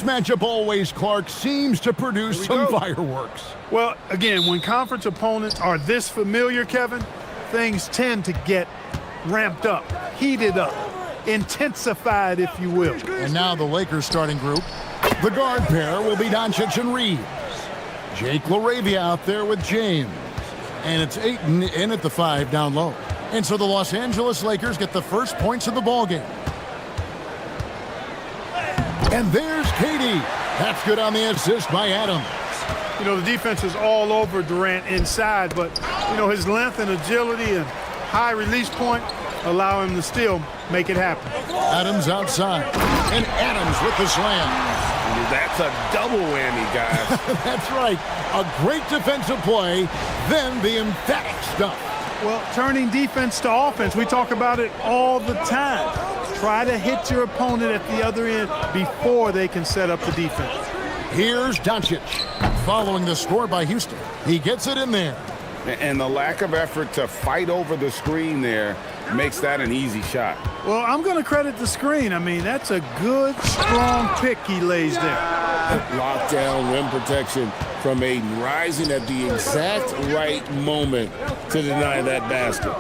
This matchup always, Clark, seems to produce some fireworks. Well, again, when conference opponents are this familiar, Kevin, things tend to get ramped up, heated up, intensified, if you will. And now the Lakers starting group. The guard pair will be Doncic and Reeves. Jake LaRavia out there with James. And it's Ayton in at the 5 down low. And so the Los Angeles Lakers get the first points of the ballgame. And there's KD. That's good on the assist by Adams. You know, the defense is all over Durant inside, but, you know, his length and agility and high release point allow him to still make it happen. Adams outside. And Adams with the slam. That's a double whammy, guys. That's right. A great defensive play, then the emphatic stuff. Well, turning defense to offense, we talk about it all the time. Try to hit your opponent at the other end before they can set up the defense. Here's Doncic. Following the score by Houston. He gets it in there. And the lack of effort to fight over the screen there makes that an easy shot. Well, I'm going to credit the screen. I mean, that's a good, strong pick he lays there. Lockdown rim protection from Ayton, rising at the exact right moment to deny that basket.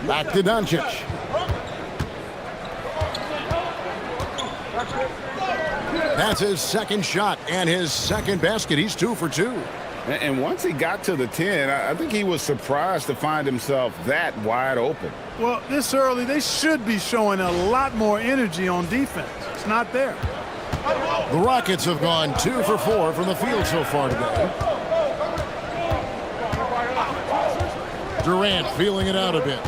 Back to Doncic. That's his second shot and his second basket. He's 2 for 2. And once he got to the 10, I think he was surprised to find himself that wide open. Well, this early, they should be showing a lot more energy on defense. It's not there. The Rockets have gone 2 for 4 from the field so far today. Durant feeling it out a bit.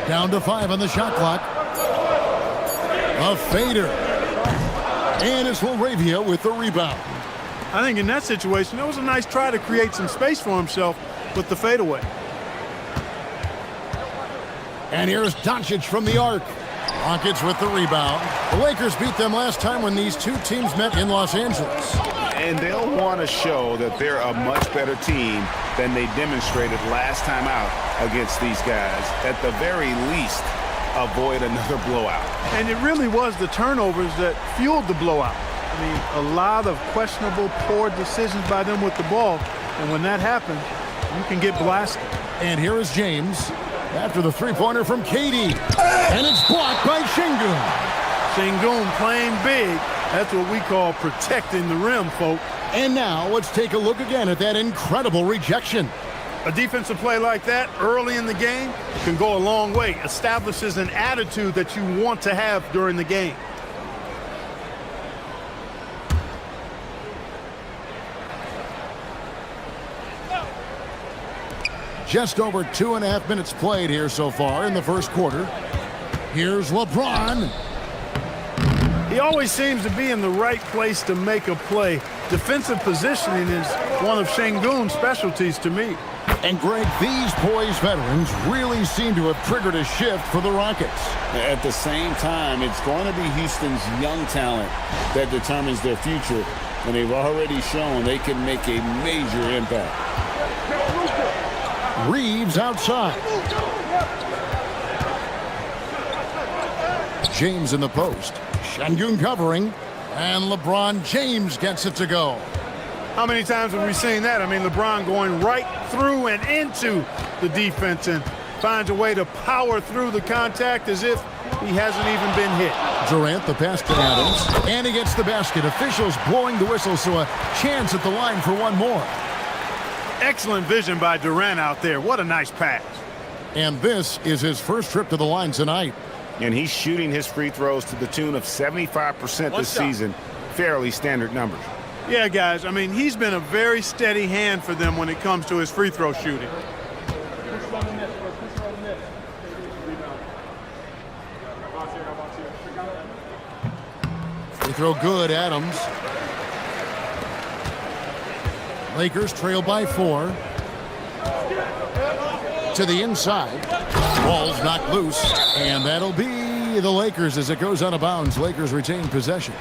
Down to 5 on the shot clock. A fader. And it's LaRavia with the rebound. I think in that situation, it was a nice try to create some space for himself with the fadeaway. And here's Doncic from the arc. Rockets with the rebound. The Lakers beat them last time when these two teams met in Los Angeles. And they'll want to show that they're a much better team than they demonstrated last time out against these guys. At the very least, avoid another blowout. And it really was the turnovers that fueled the blowout. I mean, a lot of questionable, poor decisions by them with the ball. And when that happens, you can get blasted. And here is James after the three-pointer from KD. And it's blocked by Şengün. Şengün playing big. That's what we call protecting the rim, folks. And now let's take a look again at that incredible rejection. A defensive play like that early in the game can go a long way. Establishes an attitude that you want to have during the game. Just over 2.5 minutes played here so far in the first quarter. Here's LeBron. He always seems to be in the right place to make a play. Defensive positioning is one of Şengün's specialties to me. And Greg, these poised veterans really seem to have triggered a shift for the Rockets. At the same time, it's going to be Houston's young talent that determines their future, and they've already shown they can make a major impact. Reeves outside. James in the post. Şengün covering. And LeBron James gets it to go. How many times have we seen that? I mean, LeBron going right through and into the defense and finds a way to power through the contact as if he hasn't even been hit. Durant, the pass to Adams. And he gets the basket. Officials blowing the whistle, so a chance at the line for one more. Excellent vision by Durant out there. What a nice pass. And this is his first trip to the line tonight. And he's shooting his free throws to the tune of 75% this season. Fairly standard numbers. Yeah, guys, I mean, he's been a very steady hand for them when it comes to his free throw shooting. Free throw good, Adams. Lakers trail by 4. To the inside. Ball's knocked loose. And that'll be the Lakers as it goes out of bounds. Lakers retain possession.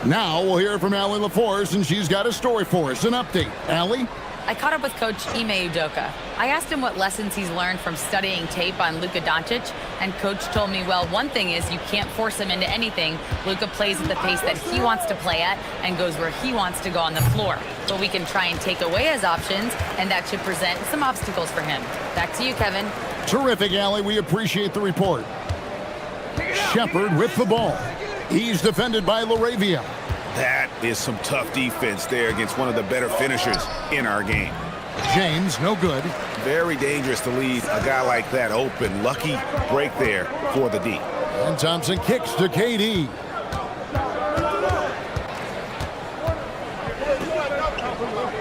Now we'll hear from Allie LaForce, and she's got a story for us. An update. Allie? I caught up with Coach Ime Udoka. I asked him what lessons he's learned from studying tape on Luka Doncic, and Coach told me, well, one thing is you can't force him into anything. Luka plays at the pace that he wants to play at and goes where he wants to go on the floor. But we can try and take away his options, and that should present some obstacles for him. Back to you, Kevin. Terrific, Allie. We appreciate the report. Shepard with the ball. He's defended by LaRavia. That is some tough defense there against one of the better finishers in our game. James, no good. Very dangerous to leave a guy like that open. Lucky break there for the D. And Thompson kicks to KD.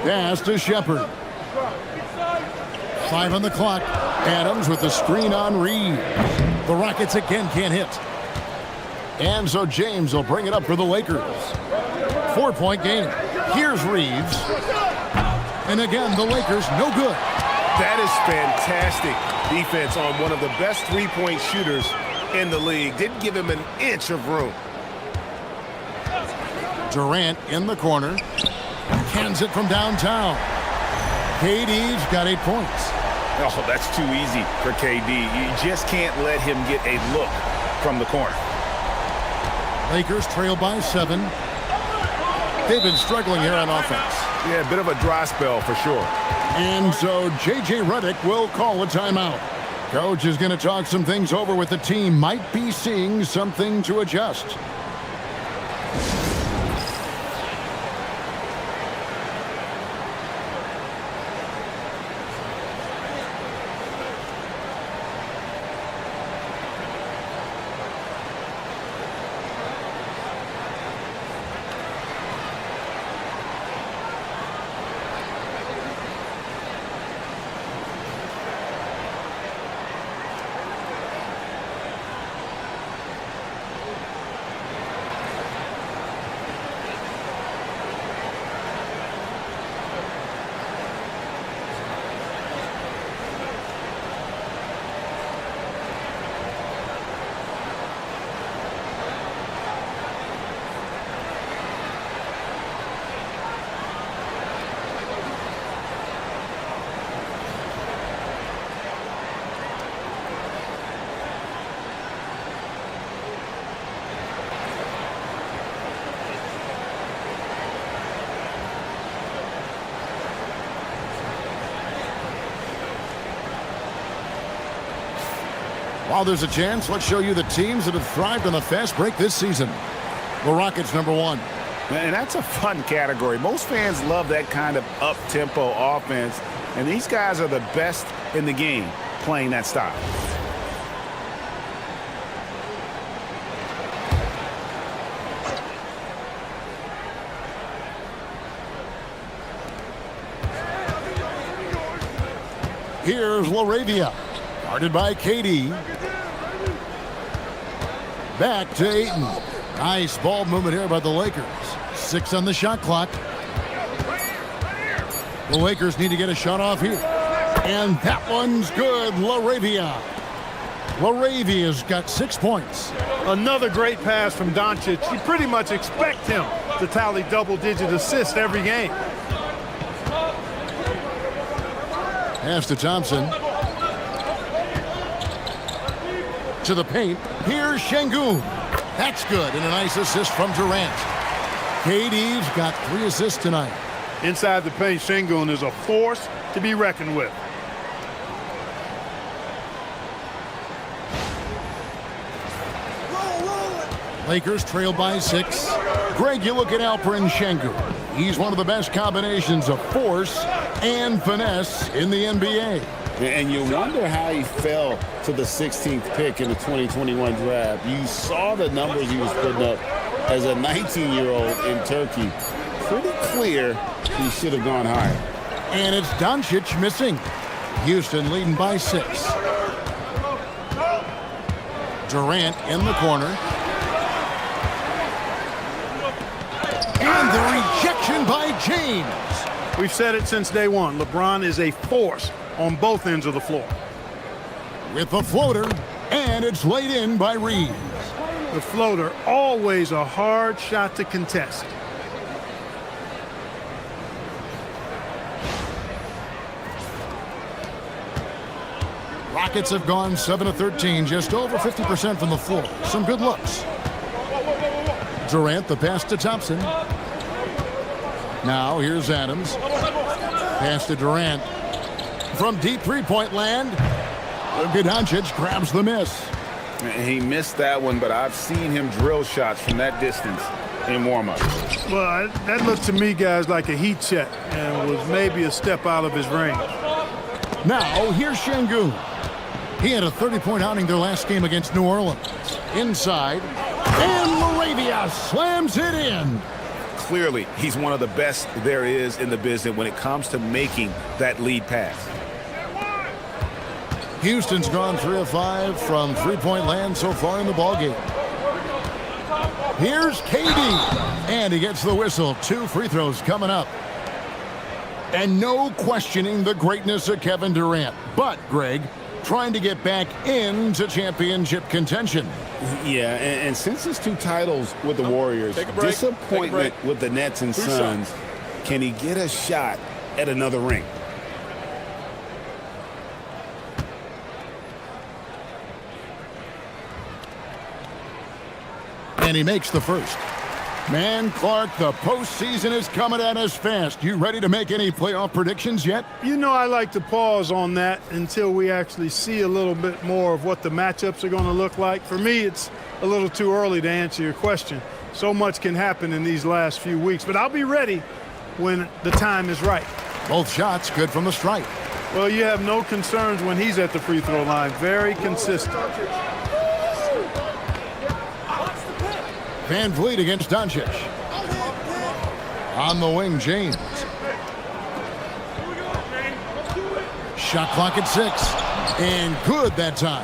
Pass to Shepard. 5 on the clock. Adams with the screen on Reeves. The Rockets again can't hit. And so James will bring it up for the Lakers. 4-point game. Here's Reeves. And again, the Lakers no good. That is fantastic defense on one of the best three-point shooters in the league. Didn't give him an inch of room. Durant in the corner. Cans it from downtown. KD's got 8 points. Oh, that's too easy for KD. You just can't let him get a look from the corner. Lakers trail by 7. They've been struggling here on offense. Yeah, a bit of a dry spell for sure. And so J.J. Redick will call a timeout. Coach is going to talk some things over with the team. Might be seeing something to adjust. While there's a chance, let's show you the teams that have thrived on the fast break this season. The Rockets, number 1. And that's a fun category. Most fans love that kind of up-tempo offense, and these guys are the best in the game playing that style. Here's LaRavia. Guarded by KD. Back to Ayton. Nice ball movement here by the Lakers. 6 on the shot clock. The Lakers need to get a shot off here. And that one's good. LaRavia. LaRavia's got 6 points. Another great pass from Doncic. You pretty much expect him to tally double-digit assists every game. Pass to Thompson. To the paint. Here's Şengün. That's good. And a nice assist from Durant. KD's got 3 assists tonight. Inside the paint, Şengün is a force to be reckoned with. Lakers trail by 6. Greg, you look at Alperen Şengün. He's one of the best combinations of force and finesse in the NBA. And you wonder how he fell to the 16th pick in the 2021 draft. You saw the numbers he was putting up as a 19-year-old in Turkey. Pretty clear he should have gone higher. And it's Doncic missing. Houston leading by 6. Durant in the corner. And the rejection by James. We've said it since day one. LeBron is a force on both ends of the floor. With the floater, and it's laid in by Reeves. The floater, always a hard shot to contest. Rockets have gone 7 of 13, just over 50% from the floor. Some good looks. Durant, the pass to Thompson. Now here's Adams. Pass to Durant. From deep three-point land, Luka Doncic grabs the miss. He missed that one, but I've seen him drill shots from that distance in warm-up. Well, that looked to me, guys, like a heat check and was maybe a step out of his range. Now, here's Şengün. He had a 30-point outing their last game against New Orleans. Inside, and LaRavia slams it in. Clearly, he's one of the best there is in the business when it comes to making that lead pass. Houston's gone 3 of 5 from three-point land so far in the ballgame. Here's KD, and he gets the whistle. 2 free throws coming up. And no questioning the greatness of Kevin Durant. But, Greg, trying to get back into championship contention. Yeah, and since his 2 titles with the Warriors, disappointment with the Nets and Suns, can he get a shot at another ring? And he makes the first. Man, Clark, the postseason is coming at us fast. You ready to make any playoff predictions yet? You know, I like to pause on that until we actually see a little bit more of what the matchups are going to look like. For me, it's a little too early to answer your question. So much can happen in these last few weeks, but I'll be ready when the time is right. Both shots good from the stripe. Well, you have no concerns when he's at the free throw line. Very consistent. Van Vliet against Doncic. On the wing, James. Shot clock at 6. And good that time.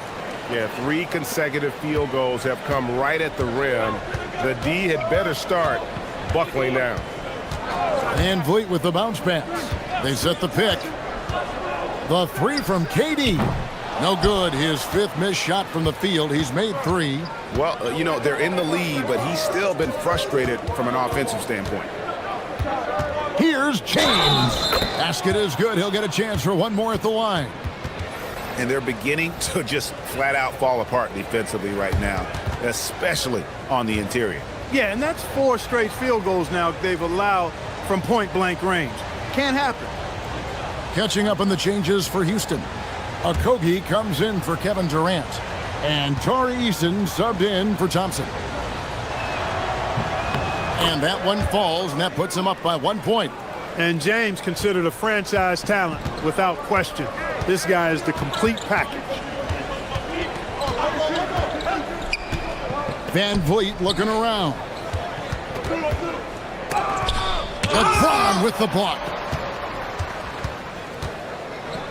Yeah, 3 consecutive field goals have come right at the rim. The D had better start buckling down. Van Vliet with the bounce pass. They set the pick. The 3 from KD. No good. His 5th missed shot from the field. He's made 3. Well, you know, they're in the lead, but he's still been frustrated from an offensive standpoint. Here's James. Basket is good. He'll get a chance for one more at the line. And they're beginning to just flat out fall apart defensively right now, especially on the interior. Yeah, and that's 4 straight field goals now they've allowed from point-blank range. Can't happen. Catching up on the changes for Houston. Okogie comes in for Kevin Durant. And Tari Eason subbed in for Thompson. And that one falls, and that puts him up by 1 point. And James considered a franchise talent without question. This guy is the complete package. Van Vliet looking around. LeBron with the block.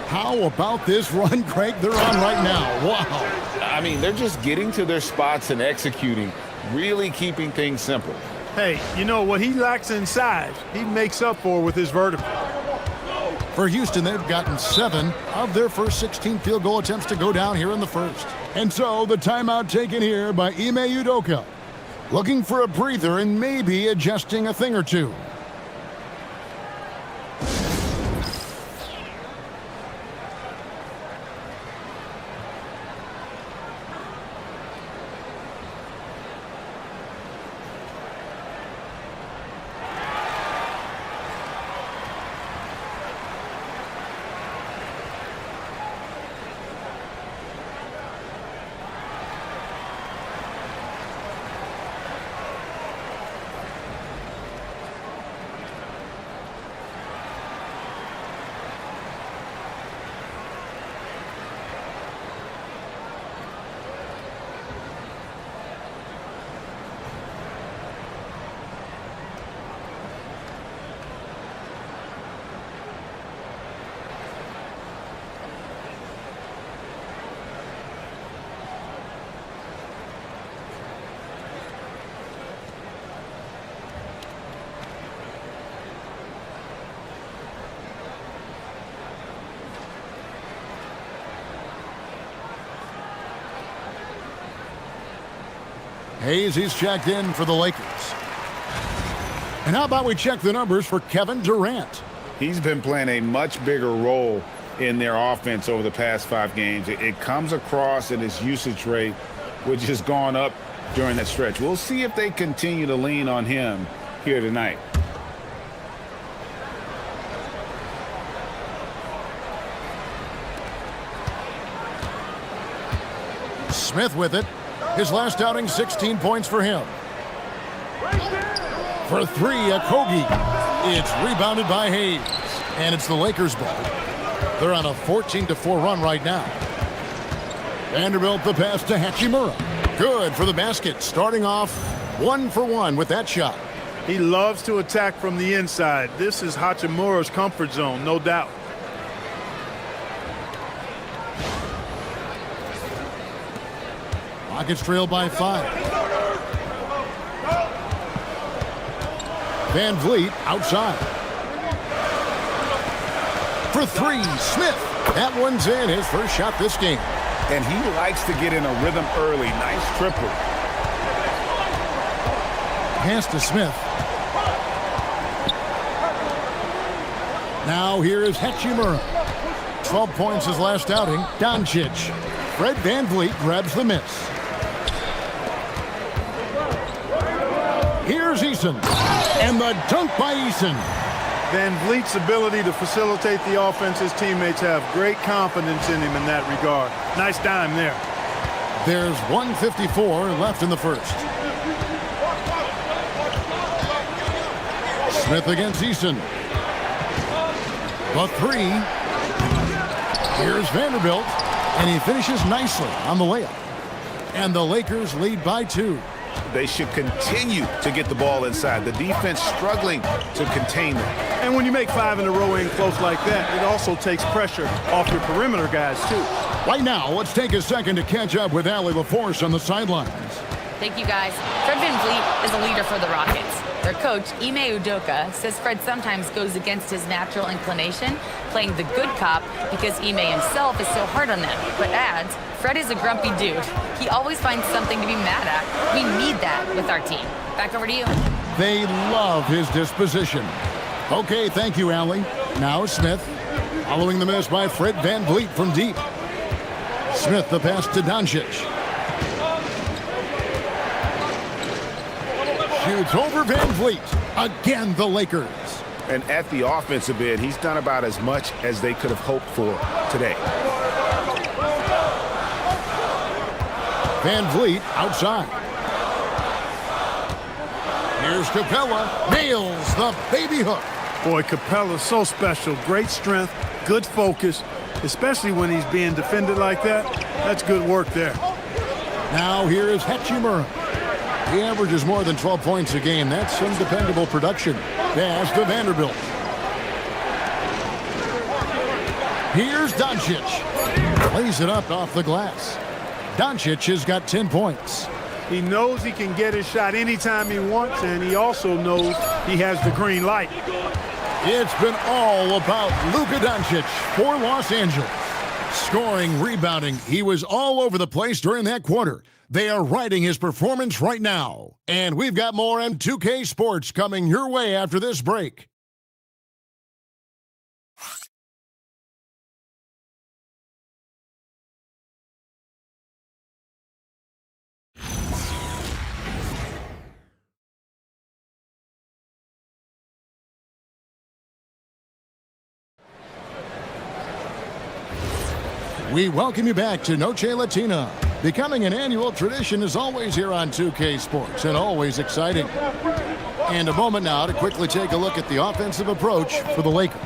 How about this run, Craig? They're on right now. Wow. I mean, they're just getting to their spots and executing, really keeping things simple. Hey, you know what he lacks in size, he makes up for with his vertical. For Houston, they've gotten 7 of their first 16 field goal attempts to go down here in the first. And so the timeout taken here by Ime Udoka. Looking for a breather and maybe adjusting a thing or two. Hayes, he's checked in for the Lakers. And how about we check the numbers for Kevin Durant? He's been playing a much bigger role in their offense over the past 5 games. It comes across in his usage rate, which has gone up during that stretch. We'll see if they continue to lean on him here tonight. Smith with it. His last outing, 16 points for him. For 3, Okogie. It's rebounded by Hayes. And it's the Lakers' ball. They're on a 14-4 run right now. Vanderbilt the pass to Hachimura. Good for the basket. Starting off 1 for 1 with that shot. He loves to attack from the inside. This is Hachimura's comfort zone, no doubt. Rockets trail by 5. Van Vliet outside. For 3, Smith. That one's in, his first shot this game. And he likes to get in a rhythm early. Nice triple. Pass to Smith. Now here is Hachimura. 12 points his last outing. Doncic. Fred Van Vliet grabs the miss. Here's Eason. And the dunk by Eason. Van Vliet's ability to facilitate the offense, his teammates have great confidence in him in that regard. Nice dime there. There's 1:54 left in the first. Smith against Eason. The 3. Here's Vanderbilt. And he finishes nicely on the layup. And the Lakers lead by 2. They should continue to get the ball inside. The defense struggling to contain them. And when you make 5 in a row in close like that, it also takes pressure off your perimeter guys, too. Right now, let's take a second to catch up with Allie LaForce on the sidelines. Thank you, guys. Fred VanVleet is a leader for the Rockets. Their coach, Ime Udoka, says Fred sometimes goes against his natural inclination, playing the good cop because Ime himself is so hard on them, but adds, Fred is a grumpy dude. He always finds something to be mad at. We need that with our team. Back over to you. They love his disposition. Okay, thank you, Allie. Now Smith, following the miss by Fred VanVleet from deep. Smith the pass to Doncic. Shoots over VanVleet. Again, the Lakers. And at the offensive end, he's done about as much as they could have hoped for today. VanVleet outside. Here's Capella. Nails the baby hook. Boy, Capella's so special. Great strength, good focus, especially when he's being defended like that. That's good work there. Now here is Hachimura. He averages more than 12 points a game. That's some dependable production. Pass to Vanderbilt. Here's Doncic. Plays it up off the glass. Doncic has got 10 points. He knows he can get his shot anytime he wants, and he also knows he has the green light. It's been all about Luka Doncic for Los Angeles. Scoring, rebounding, he was all over the place during that quarter. They are riding his performance right now. And we've got more M2K Sports coming your way after this break. We welcome you back to Noche Latina. Becoming an annual tradition is always here on 2K Sports and always exciting. And a moment now to quickly take a look at the offensive approach for the Lakers.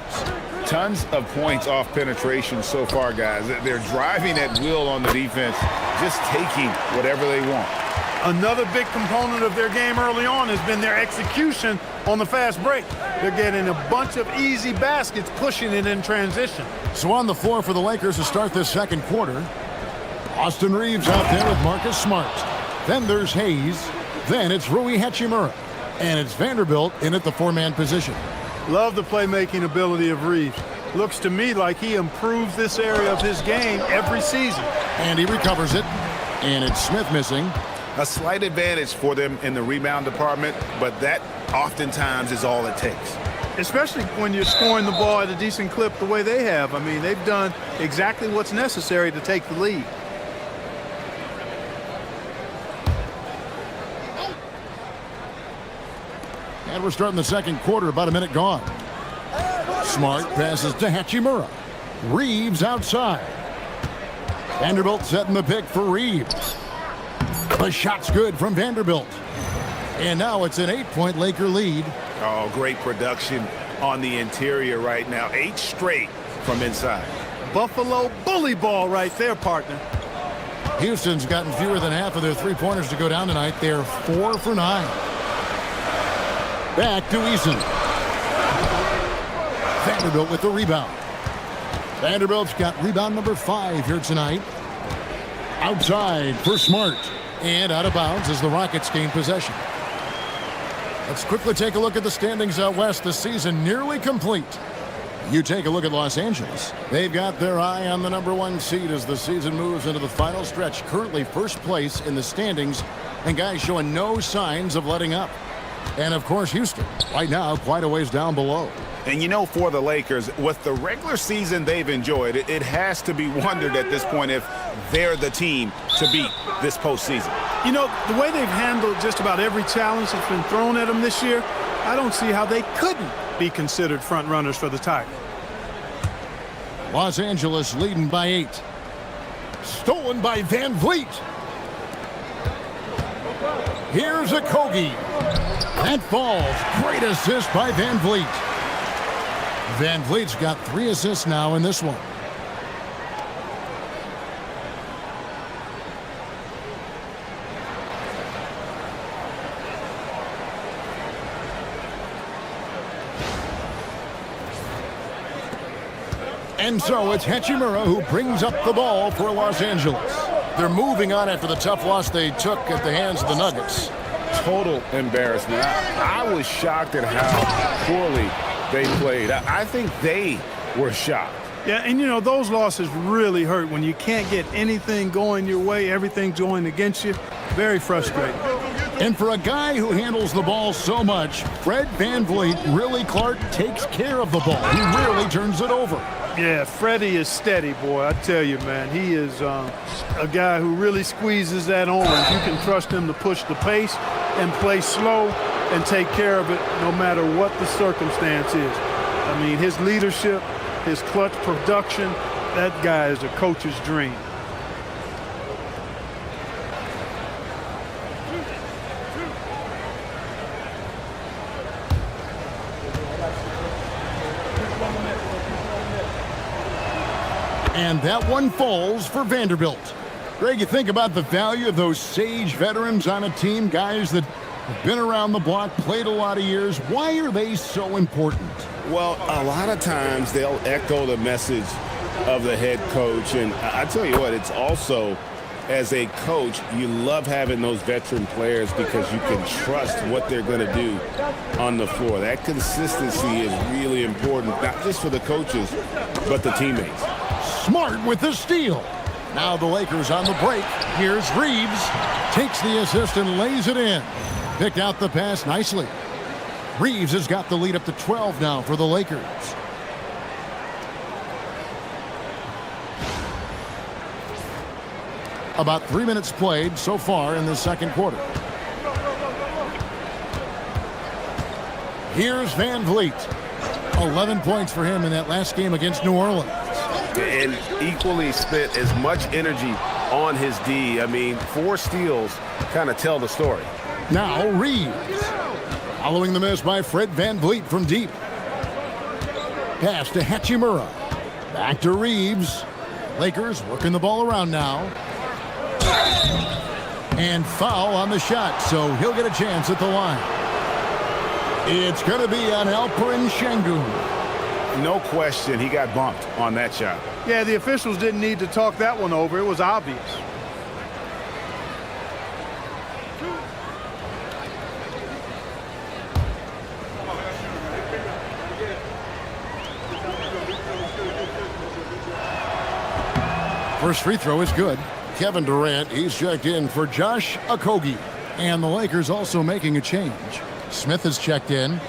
Tons of points off penetration so far, guys. They're driving at will on the defense, just taking whatever they want. Another big component of their game early on has been their execution on the fast break. They're getting a bunch of easy baskets, pushing it in transition. So on the floor for the Lakers to start this second quarter, Austin Reeves out there with Marcus Smart. Then there's Hayes. Then it's Rui Hachimura. And it's Vanderbilt in at the 4-man position. Love the playmaking ability of Reeves. Looks to me like he improves this area of his game every season. And he recovers it. And it's Smith missing. A slight advantage for them in the rebound department, but that oftentimes is all it takes. especially when you're scoring the ball at a decent clip the way they have. I mean, they've done exactly what's necessary to take the lead. And we're starting the second quarter, about a minute gone. Smart passes to Hachimura. Reeves outside. Vanderbilt setting the pick for Reeves. The shot's good from Vanderbilt. And now it's an 8-point Laker lead. Oh, great production on the interior right now. 8 straight from inside. Buffalo bully ball right there, partner. Houston's gotten fewer than half of their three-pointers to go down tonight. They're 4 for 9. Back to Eason. Vanderbilt with the rebound. Vanderbilt's got rebound number 5 here tonight. Outside for Smart. And out of bounds as the Rockets gain possession. Let's quickly take a look at the standings out west. The season nearly complete. You take a look at Los Angeles. They've got their eye on the number 1 seed as the season moves into the final stretch. Currently first place in the standings, and guys showing no signs of letting up. And of course Houston, right now quite a ways down below. And you know, for the Lakers, with the regular season they've enjoyed, it has to be wondered at this point if they're the team to beat this postseason. You know, the way they've handled just about every challenge that's been thrown at them this year, I don't see how they couldn't be considered front runners for the title. Los Angeles leading by 8. Stolen by Van Vliet. Here's a Kogi. That falls. Great assist by Van Vliet. Van Vliet's got 3 assists now in this one. And so it's Hachimura who brings up the ball for Los Angeles. They're moving on after the tough loss they took at the hands of the Nuggets. Total embarrassment. I was shocked at how poorly they played. I think they were shocked. Yeah, and you know, those losses really hurt when you can't get anything going your way, everything's going against you. Very frustrating. And for a guy who handles the ball so much, Fred VanVleet, really, Clark, takes care of the ball. He rarely turns it over. Yeah, Freddie is steady, boy. I tell you, man, he is a guy who really squeezes that orange. You can trust him to push the pace and play slow and take care of it no matter what the circumstance is. I mean, his leadership, his clutch production, that guy is a coach's dream. And that one falls for Vanderbilt. Greg, you think about the value of those sage veterans on a team, guys that have been around the block, played a lot of years. Why are they so important? Well, a lot of times they'll echo the message of the head coach. And I tell you what, it's also, as a coach, you love having those veteran players because you can trust what they're going to do on the floor. That consistency is really important, not just for the coaches, but the teammates. Smart with the steal. Now the Lakers on the break. Here's Reeves. Takes the assist and lays it in. Picked out the pass nicely. Reeves has got the lead up to 12 now for the Lakers. About 3 minutes played so far in the second quarter. Here's VanVleet. 11 points for him in that last game against New Orleans. And equally spent as much energy on his D. I mean, 4 steals kind of tell the story. Now Reeves. Following the miss by Fred VanVleet from deep. Pass to Hachimura. Back to Reeves. Lakers working the ball around now. And foul on the shot, so he'll get a chance at the line. It's going to be on Alperen Şengün. No question, he got bumped on that shot. Yeah, the officials didn't need to talk that one over. It was obvious. First free throw is good. Kevin Durant, he's checked in for Josh Okogie. And the Lakers also making a change. Smith has checked in.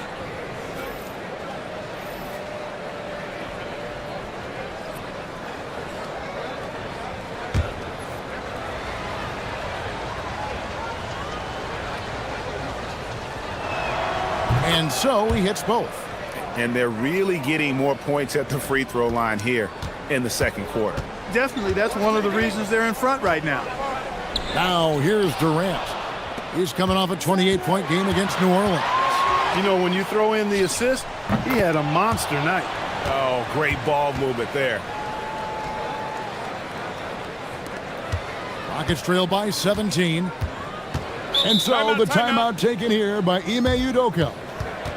And so he hits both. And they're really getting more points at the free throw line here in the second quarter. Definitely, that's one of the reasons they're in front right now. Now here's Durant. He's coming off a 28-point game against New Orleans. You know, when you throw in the assist, he had a monster night. Oh, great ball movement there. Rockets trail by 17. And so the timeout taken here by Ime Udoka.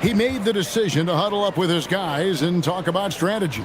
He made the decision to huddle up with his guys and talk about strategy.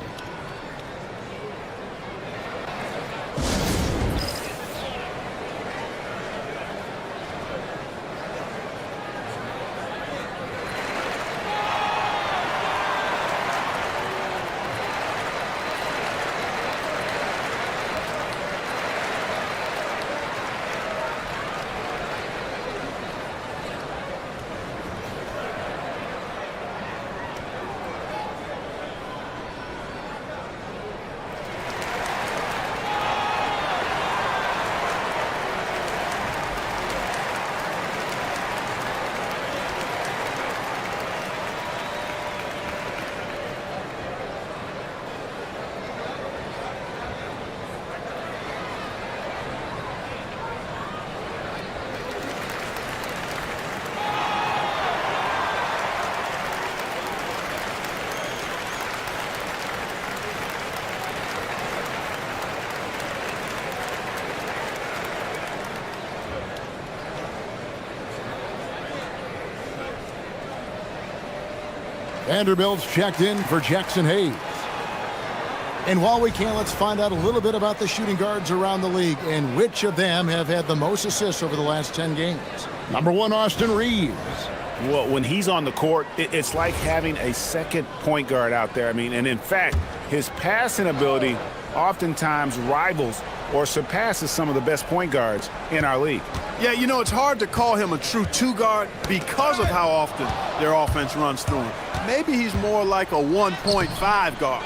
Vanderbilt's checked in for Jackson Hayes. And while we can, let's find out a little bit about the shooting guards around the league and which of them have had the most assists over the last 10 games. Number 1, Austin Reeves. Well, when he's on the court, it's like having a second point guard out there. I mean, and in fact, his passing ability oftentimes rivals or surpasses some of the best point guards in our league. Yeah, you know, it's hard to call him a true two-guard because of how often their offense runs through him. Maybe he's more like a 1.5 guard.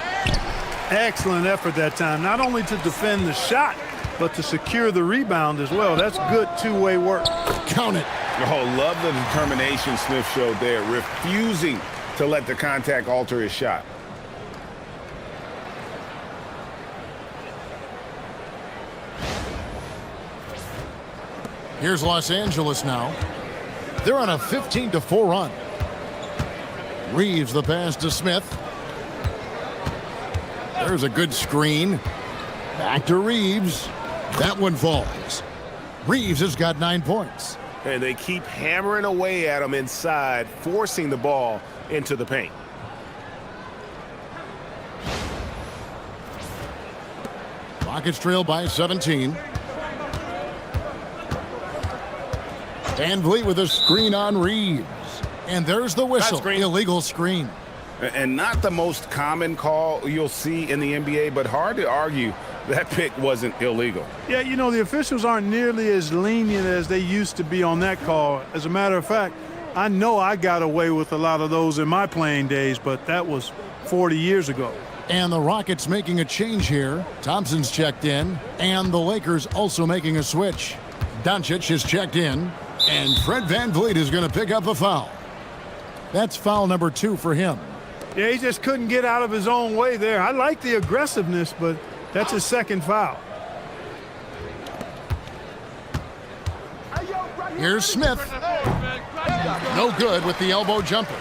Excellent effort that time, not only to defend the shot, but to secure the rebound as well. That's good two-way work. Count it. Oh, love the determination Smith showed there, refusing to let the contact alter his shot. Here's Los Angeles now. They're on a 15-4 run. Reeves the pass to Smith. There's a good screen. Back to Reeves. That one falls. Reeves has got 9 points. And they keep hammering away at him inside, forcing the ball into the paint. Rockets trail by 17. Van Vliet with a screen on Reeves. And there's the whistle. Illegal screen. And not the most common call you'll see in the NBA, but hard to argue that pick wasn't illegal. Yeah, you know, the officials aren't nearly as lenient as they used to be on that call. As a matter of fact, I know I got away with a lot of those in my playing days, but that was 40 years ago. And the Rockets making a change here. Thompson's checked in, and the Lakers also making a switch. Doncic is checked in, and Fred VanVleet is going to pick up a foul. That's foul number 2 for him. Yeah, he just couldn't get out of his own way there. I like the aggressiveness, but that's his second foul. Here's Smith. No good with the elbow jumper.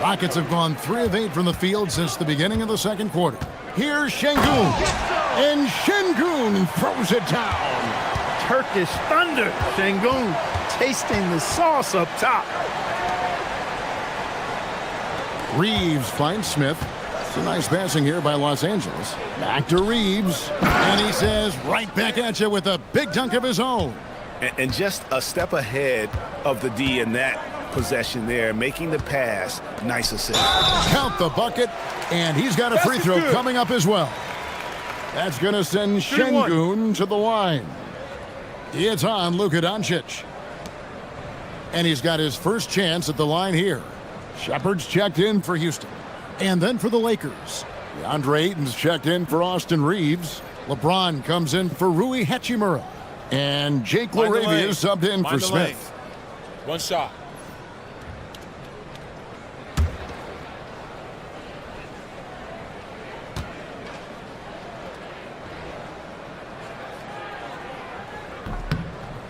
Rockets have gone 3 of 8 from the field since the beginning of the second quarter. Here's Şengün. And Şengün throws it down. Turkish thunder. Şengün tasting the sauce up top. Reeves finds Smith. It's a nice passing here by Los Angeles. Back to Reeves. And he says, right back at you with a big dunk of his own. And just a step ahead of the D in that possession there, making the pass. Nice assist. Count the bucket, and he's got a free throw coming up as well. That's going to send Şengün to the line. It's on Luka Doncic. And he's got his first chance at the line here. Shepard's checked in for Houston. And then for the Lakers. DeAndre Ayton's checked in for Austin Reeves. LeBron comes in for Rui Hachimura. And Jake LaRavia is subbed in for Smith. One shot.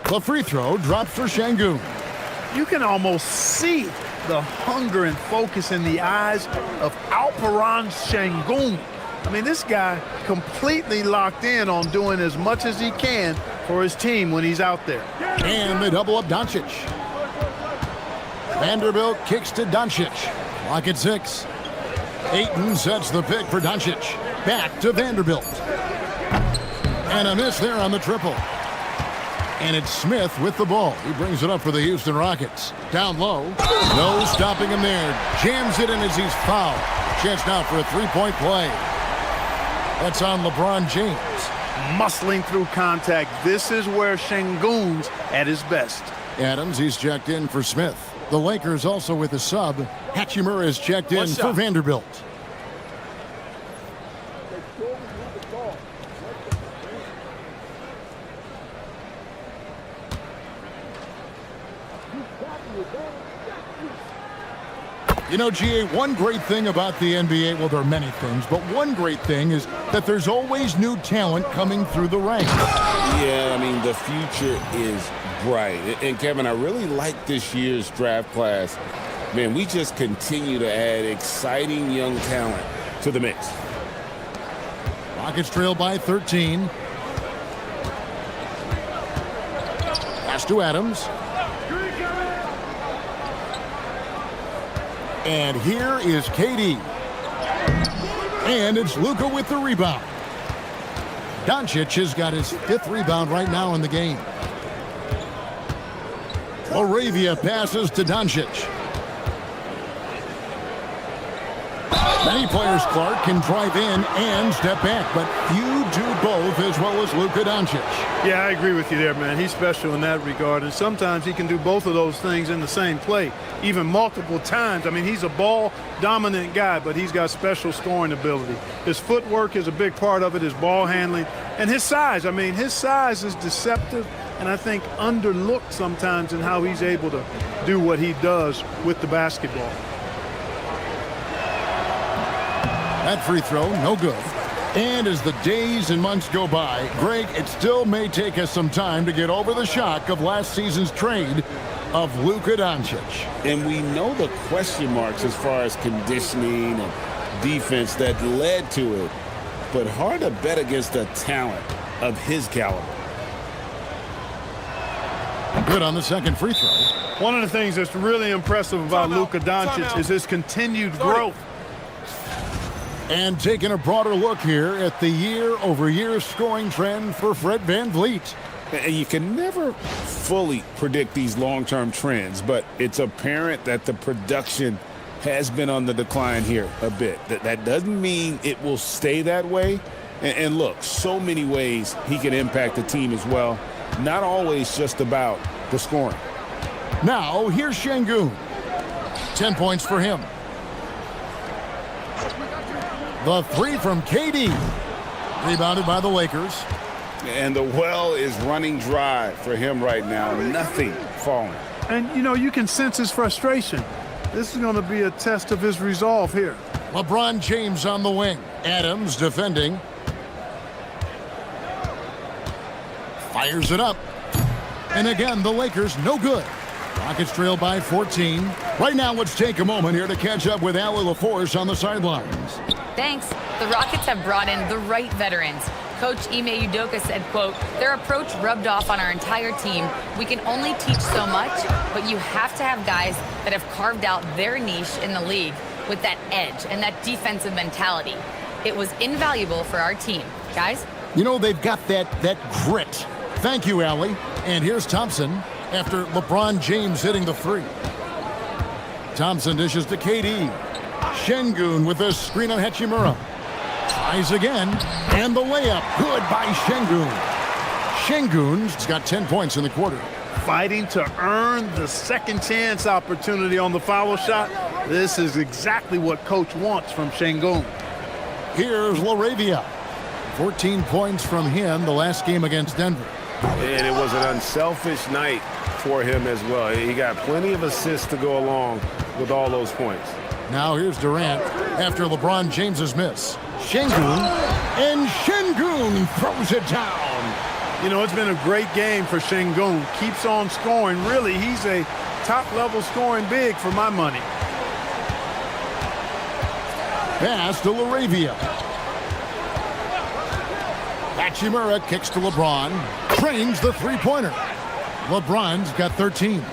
The free throw drops for Şengün. You can almost see the hunger and focus in the eyes of Alperen Şengün. I mean, this guy completely locked in on doing as much as he can for his team when he's out there. And they double up Doncic. Vanderbilt kicks to Doncic. Clock at 6. Ayton sets the pick for Doncic. Back to Vanderbilt. And a miss there on the triple. And it's Smith with the ball. He brings it up for the Houston Rockets. Down low. No stopping him there. Jams it in as he's fouled. Chance now for a three-point play. That's on LeBron James. Muscling through contact. This is where Şengün's at his best. Adams, he's checked in for Smith. The Lakers also with a sub. Hachimura is checked in for Vanderbilt. You know, GA, one great thing about the NBA, well, there are many things, but one great thing is that there's always new talent coming through the ranks. Yeah, I mean, the future is bright. And, Kevin, I really like this year's draft class. Man, we just continue to add exciting young talent to the mix. Rockets trail by 13. Pass to Adams. And here is KD. And it's Luka with the rebound. Doncic has got his 5th rebound right now in the game. Laravia passes to Doncic. Many players, Clark, can drive in and step back, but few do both as well as Luka Doncic. Yeah, I agree with you there, man. He's special in that regard, and sometimes he can do both of those things in the same play, even multiple times. I mean, he's a ball-dominant guy, but he's got special scoring ability. His footwork is a big part of it, his ball handling, and his size. I mean, his size is deceptive, and I think underlooked sometimes in how he's able to do what he does with the basketball. That free throw, no good. And as the days and months go by, Greg, it still may take us some time to get over the shock of last season's trade of Luka Doncic. And we know the question marks as far as conditioning and defense that led to it, but hard to bet against a talent of his caliber. Good on the second free throw. One of the things that's really impressive about Luka Doncic is his continued growth. And taking a broader look here at the year-over-year scoring trend for Fred VanVleet. And you can never fully predict these long-term trends, but it's apparent that the production has been on the decline here a bit. That doesn't mean it will stay that way. And look, so many ways he can impact the team as well. Not always just about the scoring. Now, here's Şengün. 10 points for him. The three from KD. Rebounded by the Lakers. And the well is running dry for him right now. Nothing falling. And, you know, you can sense his frustration. This is going to be a test of his resolve here. LeBron James on the wing. Adams defending. Fires it up. And again, the Lakers no good. Rockets trail by 14. Right now, let's take a moment here to catch up with Allie LaForce on the sidelines. Thanks. The Rockets have brought in the right veterans. Coach Ime Udoka said, quote, their approach rubbed off on our entire team. We can only teach so much, but you have to have guys that have carved out their niche in the league with that edge and that defensive mentality. It was invaluable for our team. Guys? You know, they've got that grit. Thank you, Allie. And here's Thompson after LeBron James hitting the three. Thompson dishes to KD. Şengün with a screen on Hachimura. Tries again, and the layup. Good by Şengün. Şengün's got 10 points in the quarter. Fighting to earn the second chance opportunity on the foul shot. This is exactly what coach wants from Şengün. Here's Laravia. 14 points from him the last game against Denver. And it was an unselfish night for him as well. He got plenty of assists to go along with all those points. Now here's Durant after LeBron James's miss. Şengün, and Şengün throws it down. You know, it's been a great game for Şengün. Keeps on scoring. Really, he's a top-level scoring big for my money. Pass to LaRavia. Hachimura kicks to LeBron. Trains the three-pointer. LeBron's got 13.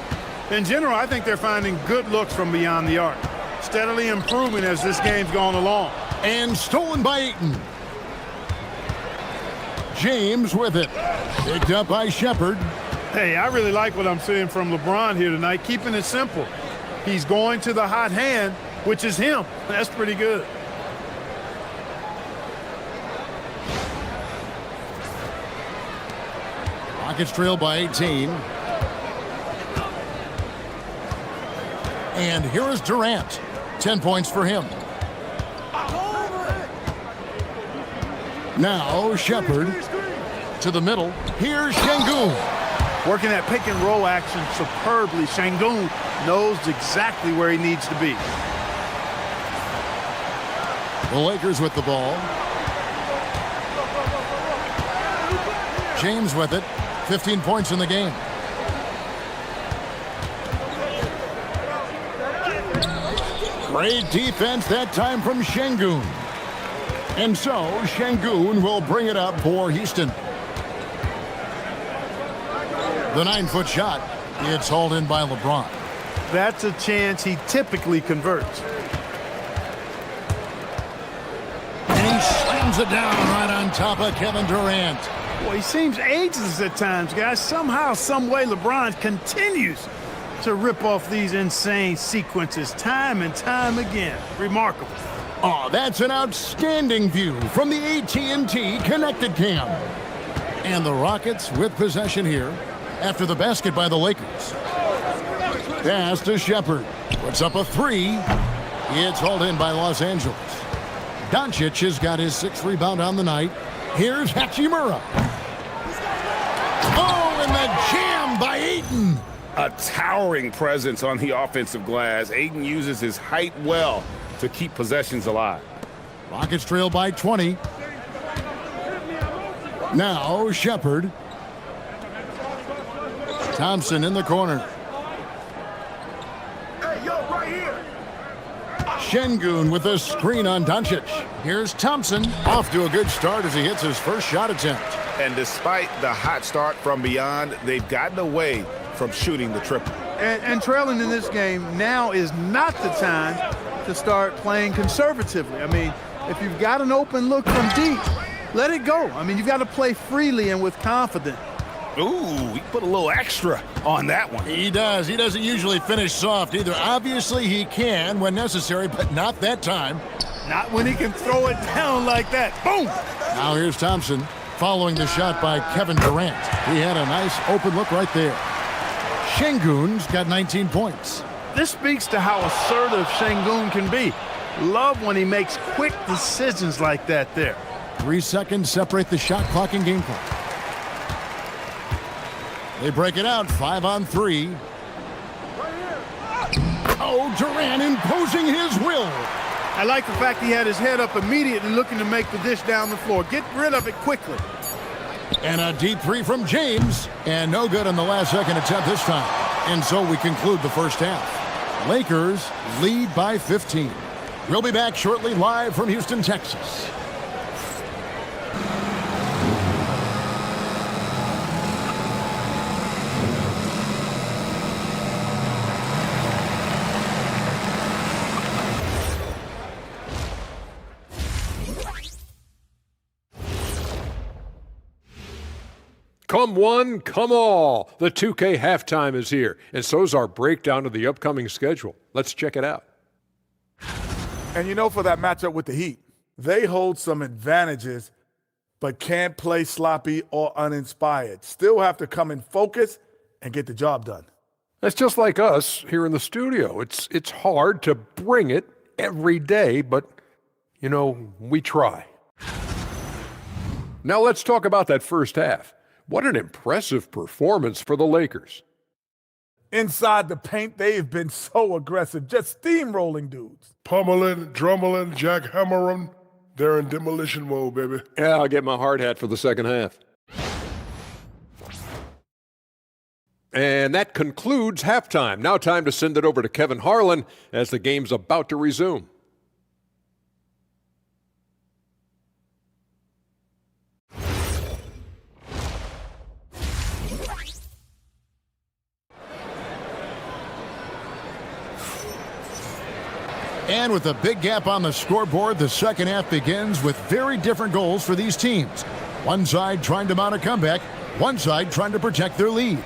In general, I think they're finding good looks from beyond the arc. Steadily improving as this game's gone along. And stolen by Ayton. James with it. Picked up by Shepherd. Hey, I really like what I'm seeing from LeBron here tonight, keeping it simple. He's going to the hot hand, which is him. That's pretty good. Rockets trail by 18. And here is Durant. 10 points for him. Now Shepherd to the middle. Here's Şengün. Working that pick and roll action superbly. Şengün knows exactly where he needs to be. The Lakers with the ball. James with it. 15 points in the game. Great defense that time from Şengün. And so Şengün will bring it up for Houston. The 9-foot shot. It's hauled in by LeBron. That's a chance he typically converts. And he slams it down right on top of Kevin Durant. Well, he seems ageless at times, guys. Somehow, some way, LeBron continues to rip off these insane sequences time and time again. Remarkable. Oh, that's an outstanding view from the AT&T Connected Cam. And the Rockets with possession here after the basket by the Lakers. Pass to Shepherd. Puts up a three. It's hauled in by Los Angeles. Doncic has got his 6th rebound on the night. Here's Hachimura. Oh, and the jam by Ayton. A towering presence on the offensive glass. Ayton uses his height well to keep possessions alive. Rockets trail by 20. Now Shepherd. Thompson in the corner. Hey, yo, right here. Şengün with a screen on Doncic. Here's Thompson. Off to a good start as he hits his first shot attempt. And despite the hot start from beyond, they've gotten away from shooting the triple. And trailing in this game, now is not the time to start playing conservatively. I mean, if you've got an open look from deep, let it go. I mean, you've got to play freely and with confidence. Ooh, he put a little extra on that one. He does. He doesn't usually finish soft either. Obviously, he can when necessary, but not that time. Not when he can throw it down like that. Boom! Now here's Thompson following the shot by Kevin Durant. He had a nice open look right there. Şengün's got 19 points. This speaks to how assertive Şengün can be. Love when he makes quick decisions like that there. 3 seconds separate the shot clock and game clock. They break it out, 5-on-3. Oh, Durant imposing his will. I like the fact he had his head up immediately looking to make the dish down the floor. Get rid of it quickly. And a deep three from James. And no good on the last second attempt this time. And so we conclude the first half. Lakers lead by 15. We'll be back shortly live from Houston, Texas. Come one, come all. The 2K halftime is here, and so's our breakdown of the upcoming schedule. Let's check it out. And you know, for that matchup with the Heat, they hold some advantages, but can't play sloppy or uninspired. Still have to come in focused and get the job done. That's just like us here in the studio. It's hard to bring it every day, but, you know, we try. Now let's talk about that first half. What an impressive performance for the Lakers. Inside the paint, they've been so aggressive, just steamrolling dudes. Pummeling, drummeling, jackhammering. They're in demolition mode, baby. Yeah, I'll get my hard hat for the second half. And that concludes halftime. Now time to send it over to Kevin Harlan as the game's about to resume. And with a big gap on the scoreboard, the second half begins with very different goals for these teams. One side trying to mount a comeback, one side trying to protect their lead.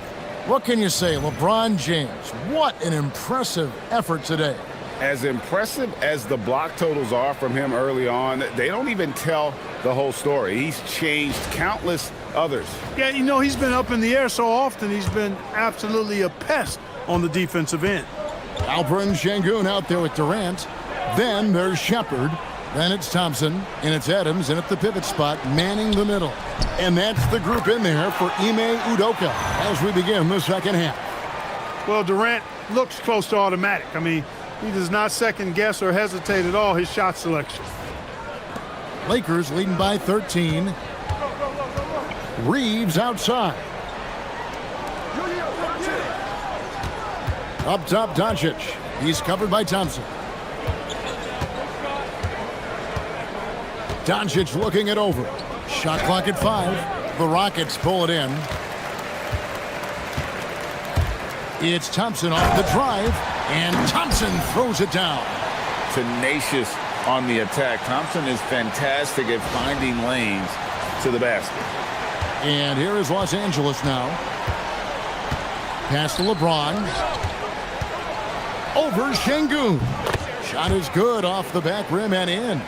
What can you say, LeBron James? What an impressive effort today. As impressive as the block totals are from him early on, they don't even tell the whole story. He's changed countless others. Yeah, you know, he's been up in the air so often, he's been absolutely a pest on the defensive end. Alperen Sengun out there with Durant. Then there's Shepard. Then it's Thompson, and it's Adams, and at the pivot spot, manning the middle. And that's the group in there for Ime Udoka as we begin the second half. Well, Durant looks close to automatic. I mean, he does not second guess or hesitate at all his shot selection. Lakers leading by 13. Reeves outside. Up top, Doncic. He's covered by Thompson. Doncic looking it over. Shot clock at 5. The Rockets pull it in. It's Thompson off the drive, and Thompson throws it down. Tenacious on the attack. Thompson is fantastic at finding lanes to the basket. And here is Los Angeles now. Pass to LeBron. Over Sengun. Shot is good off the back rim and in.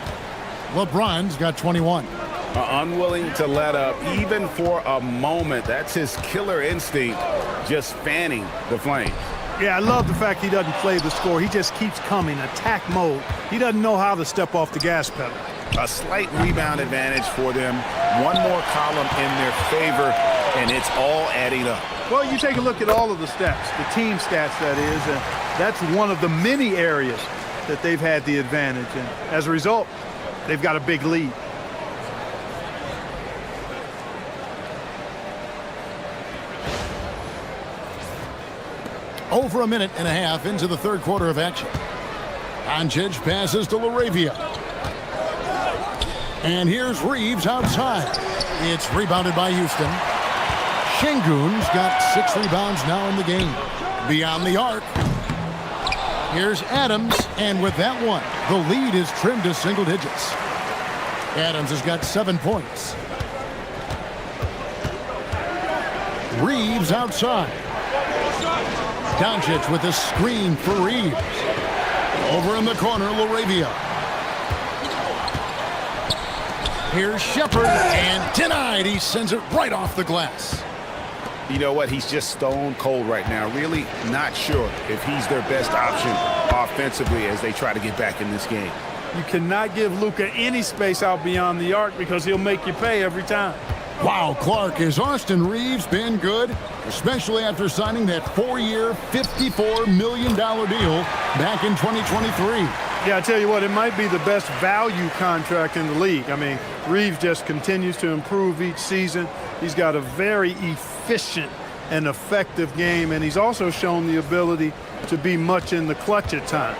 LeBron's got 21. Unwilling to let up even for a moment. That's his killer instinct, just fanning the flame. Yeah, I love the fact he doesn't play the score. He just keeps coming, attack mode. He doesn't know how to step off the gas pedal. A slight rebound advantage for them. One more column in their favor, and it's all adding up. Well, you take a look at all of the stats, the team stats, that is, and that's one of the many areas that they've had the advantage. And as a result, they've got a big lead. Over a minute and a half into the third quarter of action. Doncic passes to LaRavia. And here's Reeves outside. It's rebounded by Houston. Sengun's got 6 rebounds now in the game. Beyond the arc. Here's Adams, and with that one, the lead is trimmed to single digits. Adams has got 7 points. Reeves outside. Doncic with a screen for Reeves. Over in the corner, LaRavia. Here's Shepard, and denied. He sends it right off the glass. You know what? He's just stone cold right now. Really not sure if he's their best option offensively as they try to get back in this game. You cannot give Luka any space out beyond the arc because he'll make you pay every time. Wow, Clark, has Austin Reeves been good, especially after signing that 4-year, $54 million deal back in 2023? Yeah, I tell you what, it might be the best value contract in the league. I mean, Reeves just continues to improve each season. He's got a very efficient and effective game, and he's also shown the ability to be much in the clutch at times.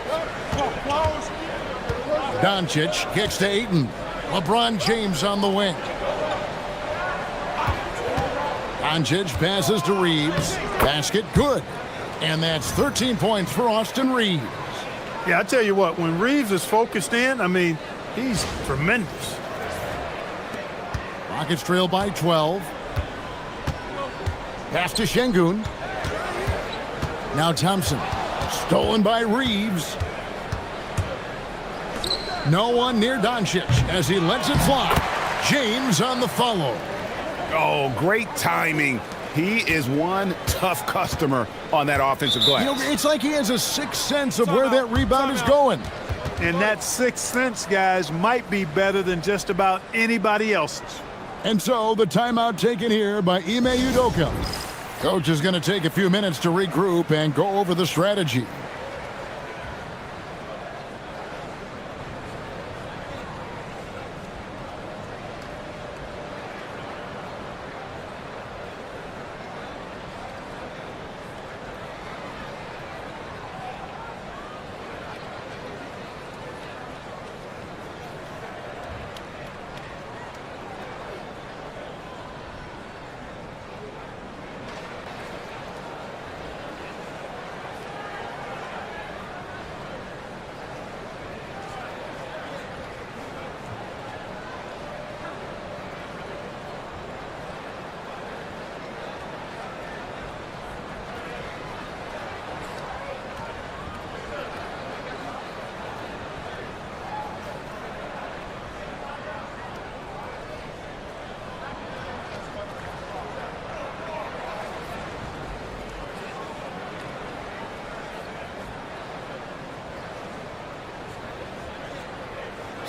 Doncic kicks to Ayton. LeBron James on the wing. Doncic passes to Reeves. Basket good. And that's 13 points for Austin Reeves. Yeah, I tell you what, when Reeves is focused in, I mean, he's tremendous. Rockets trail by 12. Pass to Sengun. Now Thompson. Stolen by Reeves. No one near Doncic as he lets it fly. James on the follow. Oh, great timing. He is one tough customer on that offensive glass. You know, it's like he has a sixth sense of where that rebound is going. And that sixth sense, guys, might be better than just about anybody else's. And so the timeout taken here by Ime Udoka. Coach is going to take a few minutes to regroup and go over the strategy.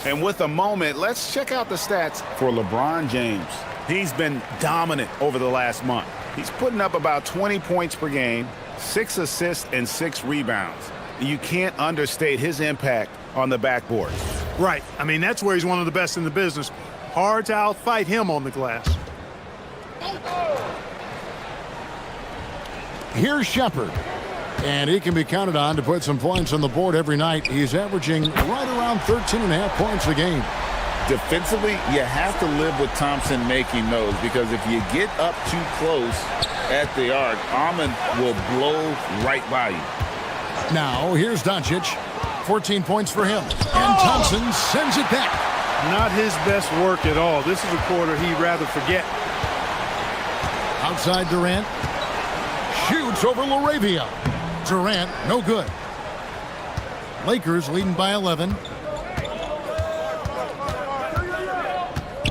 And with a moment, let's check out the stats for LeBron James. He's been dominant over the last month. He's putting up about 20 points per game, 6 assists, and 6 rebounds. You can't understate his impact on the backboard. Right. I mean, that's where he's one of the best in the business. Hard to outfight him on the glass. Here's Shepard. And he can be counted on to put some points on the board every night. He's averaging right around 13.5 points a game. Defensively, you have to live with Thompson making those, because if you get up too close at the arc, Ahmed will blow right by you. Now, here's Doncic. 14 points for him. And Thompson sends it back. Not his best work at all. This is a quarter he'd rather forget. Outside Durant. Shoots over LaRavia. Durant, no good. Lakers leading by 11.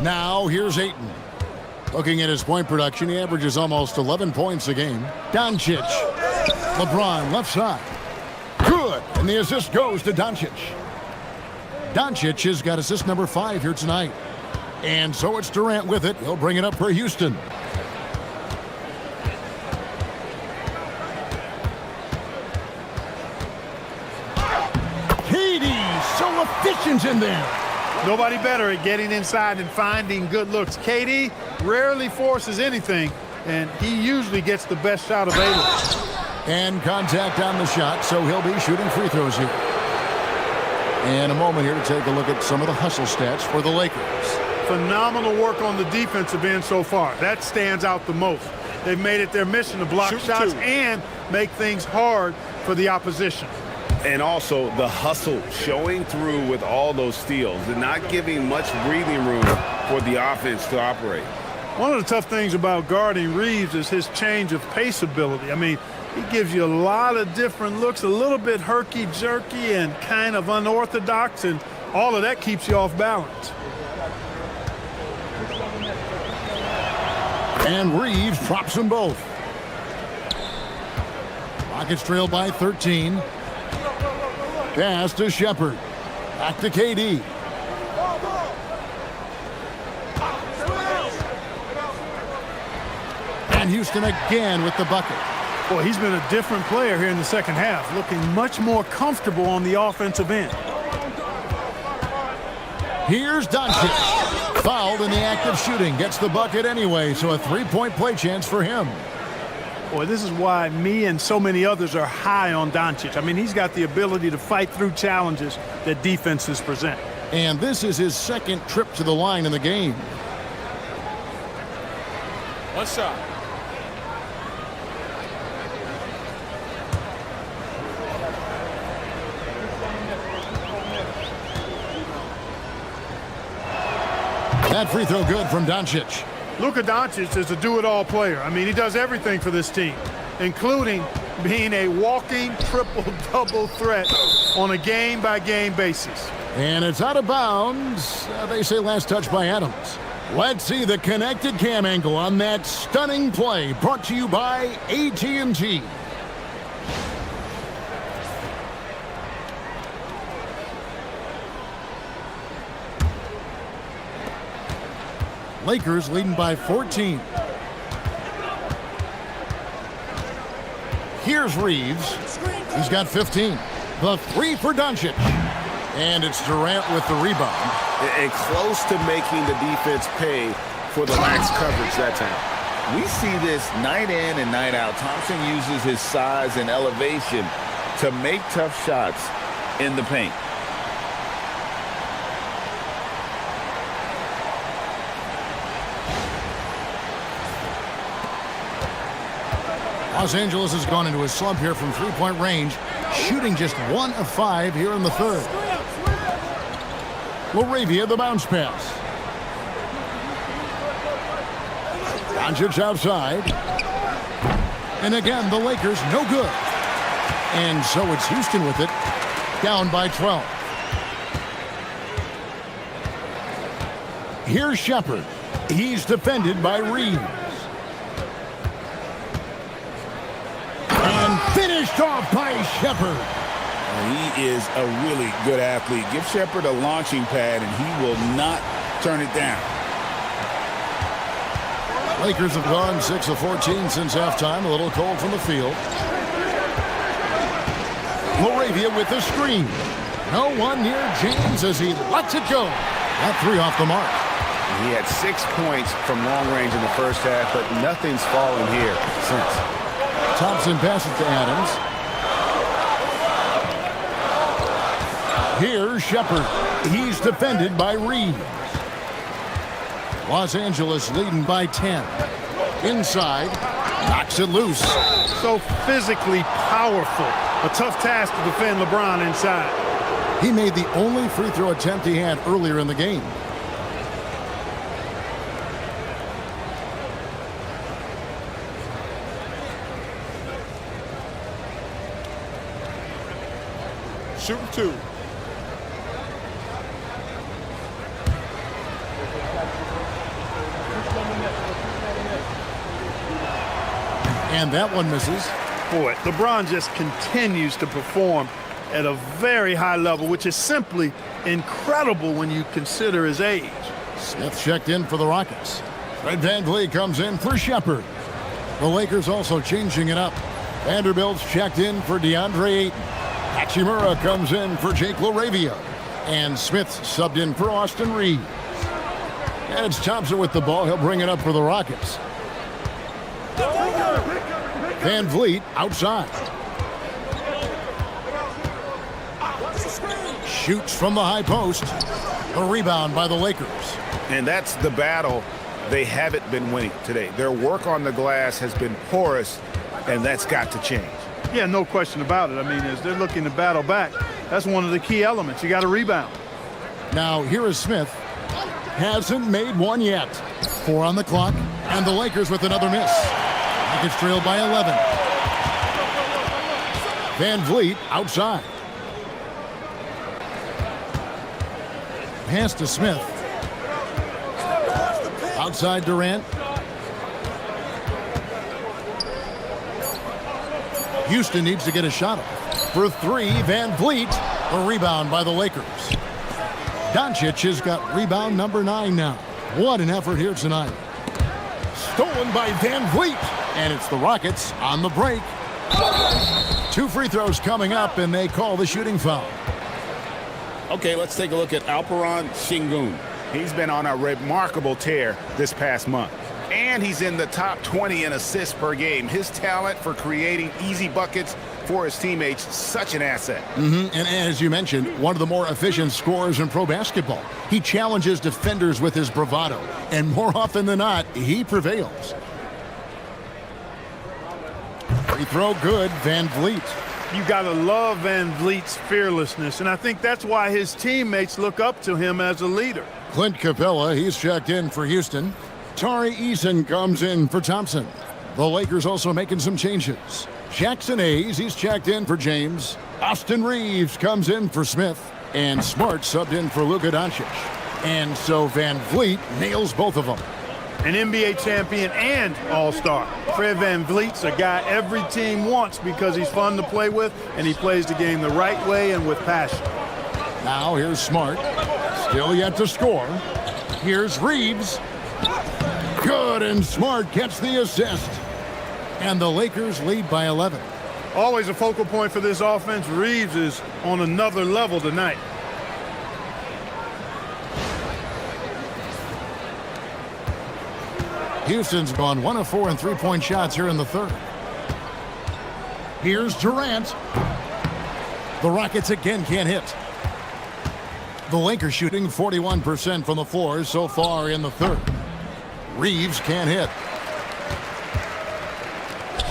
Now, here's Ayton. Looking at his point production, he averages almost 11 points a game. Doncic. LeBron, left side. Good. And the assist goes to Doncic. Doncic has got assist number 5 here tonight. And so it's Durant with it. He'll bring it up for Houston. So efficient in there. Nobody better at getting inside and finding good looks. KD rarely forces anything, and he usually gets the best shot available. And contact on the shot, so he'll be shooting free throws here. And a moment here to take a look at some of the hustle stats for the Lakers. Phenomenal work on the defensive end so far. That stands out the most. They've made it their mission to block shots and make things hard for the opposition. And also the hustle, showing through with all those steals and not giving much breathing room for the offense to operate. One of the tough things about guarding Reeves is his change of pace ability. I mean, he gives you a lot of different looks, a little bit herky-jerky and kind of unorthodox, and all of that keeps you off balance. And Reeves drops them both. Rockets trail by 13. Pass to Shepard. Back to KD. And Houston again with the bucket. Boy, he's been a different player here in the second half, looking much more comfortable on the offensive end. Here's Doncic. Fouled in the act of shooting. Gets the bucket anyway, so a three-point play chance for him. Boy, this is why me and so many others are high on Doncic. I mean, he's got the ability to fight through challenges that defenses present. And this is his second trip to the line in the game. One shot. That free throw good from Doncic. Luka Doncic is a do-it-all player. I mean, he does everything for this team, including being a walking triple-double threat on a game-by-game basis. And it's out of bounds. They say last touch by Adams. Let's see the connected cam angle on that stunning play, brought to you by AT&T. Lakers leading by 14. Here's Reeves. He's got 15. The three for Doncic. And it's Durant with the rebound. And close to making the defense pay for the lax coverage that time. We see this night in and night out. Thompson uses his size and elevation to make tough shots in the paint. Los Angeles has gone into a slump here from three-point range, shooting just 1 of 5 here in the third. LaRavia, the bounce pass. Doncic outside. And again, the Lakers no good. And so it's Houston with it, down by 12. Here's Shepard. He's defended by Reeves. And finished off by Shepard. He is a really good athlete. Give Shepard a launching pad, and he will not turn it down. Lakers have gone 6 of 14 since halftime. A little cold from the field. Laravia with the screen. No one near James as he lets it go. That 3 off the mark. He had 6 points from long range in the first half, but nothing's fallen here since. Thompson passes to Adams. Here's Shepard. He's defended by Reeves. Los Angeles leading by 10. Inside, knocks it loose. So physically powerful. A tough task to defend LeBron inside. He made the only free throw attempt he had earlier in the game. Shooting 2. And that one misses. Boy, LeBron just continues to perform at a very high level, which is simply incredible when you consider his age. Smith checked in for the Rockets. Fred VanVleet comes in for Shepard. The Lakers also changing it up. Vanderbilt's checked in for DeAndre Ayton. Hachimura comes in for Jake LaRavia. And Smith subbed in for Austin Reeves. And it's Thompson with the ball. He'll bring it up for the Rockets. VanVleet outside. Shoots from the high post. A rebound by the Lakers. And that's the battle they haven't been winning today. Their work on the glass has been porous, and that's got to change. Yeah, no question about it. I mean, as they're looking to battle back, that's one of the key elements. You got to rebound. Now, here is Smith. Hasn't made one yet. 4 on the clock, and the Lakers with another miss. Rockets trail by 11. VanVleet outside. Pass to Smith. Outside Durant. Houston needs to get a shot off. For 3, VanVleet. A rebound by the Lakers. Doncic has got rebound number 9 now. What an effort here tonight. Stolen by VanVleet. And it's the Rockets on the break. 2 free throws coming up, and they call the shooting foul. Okay, let's take a look at Alperen Sengun. He's been on a remarkable tear this past month. And he's in the top 20 in assists per game. His talent for creating easy buckets for his teammates, such an asset. And as you mentioned, one of the more efficient scorers in pro basketball. He challenges defenders with his bravado, and more often than not, he prevails. Free throw good, VanVleet. You got to love VanVleet's fearlessness, and I think that's why his teammates look up to him as a leader. Clint Capella, he's checked in for Houston. Tari Eason comes in for Thompson. The Lakers also making some changes. Jackson Hayes, he's checked in for James. Austin Reeves comes in for Smith. And Smart subbed in for Luka Doncic. And so VanVleet nails both of them. An NBA champion and all-star. Fred VanVleet's a guy every team wants because he's fun to play with and he plays the game the right way and with passion. Now here's Smart. Still yet to score. Here's Reeves. Good, and Smart gets the assist. And the Lakers lead by 11. Always a focal point for this offense. Reeves is on another level tonight. Houston's gone 1 of 4 in three-point shots here in the third. Here's Durant. The Rockets again can't hit. The Lakers shooting 41% from the floor so far in the third. Reeves can't hit.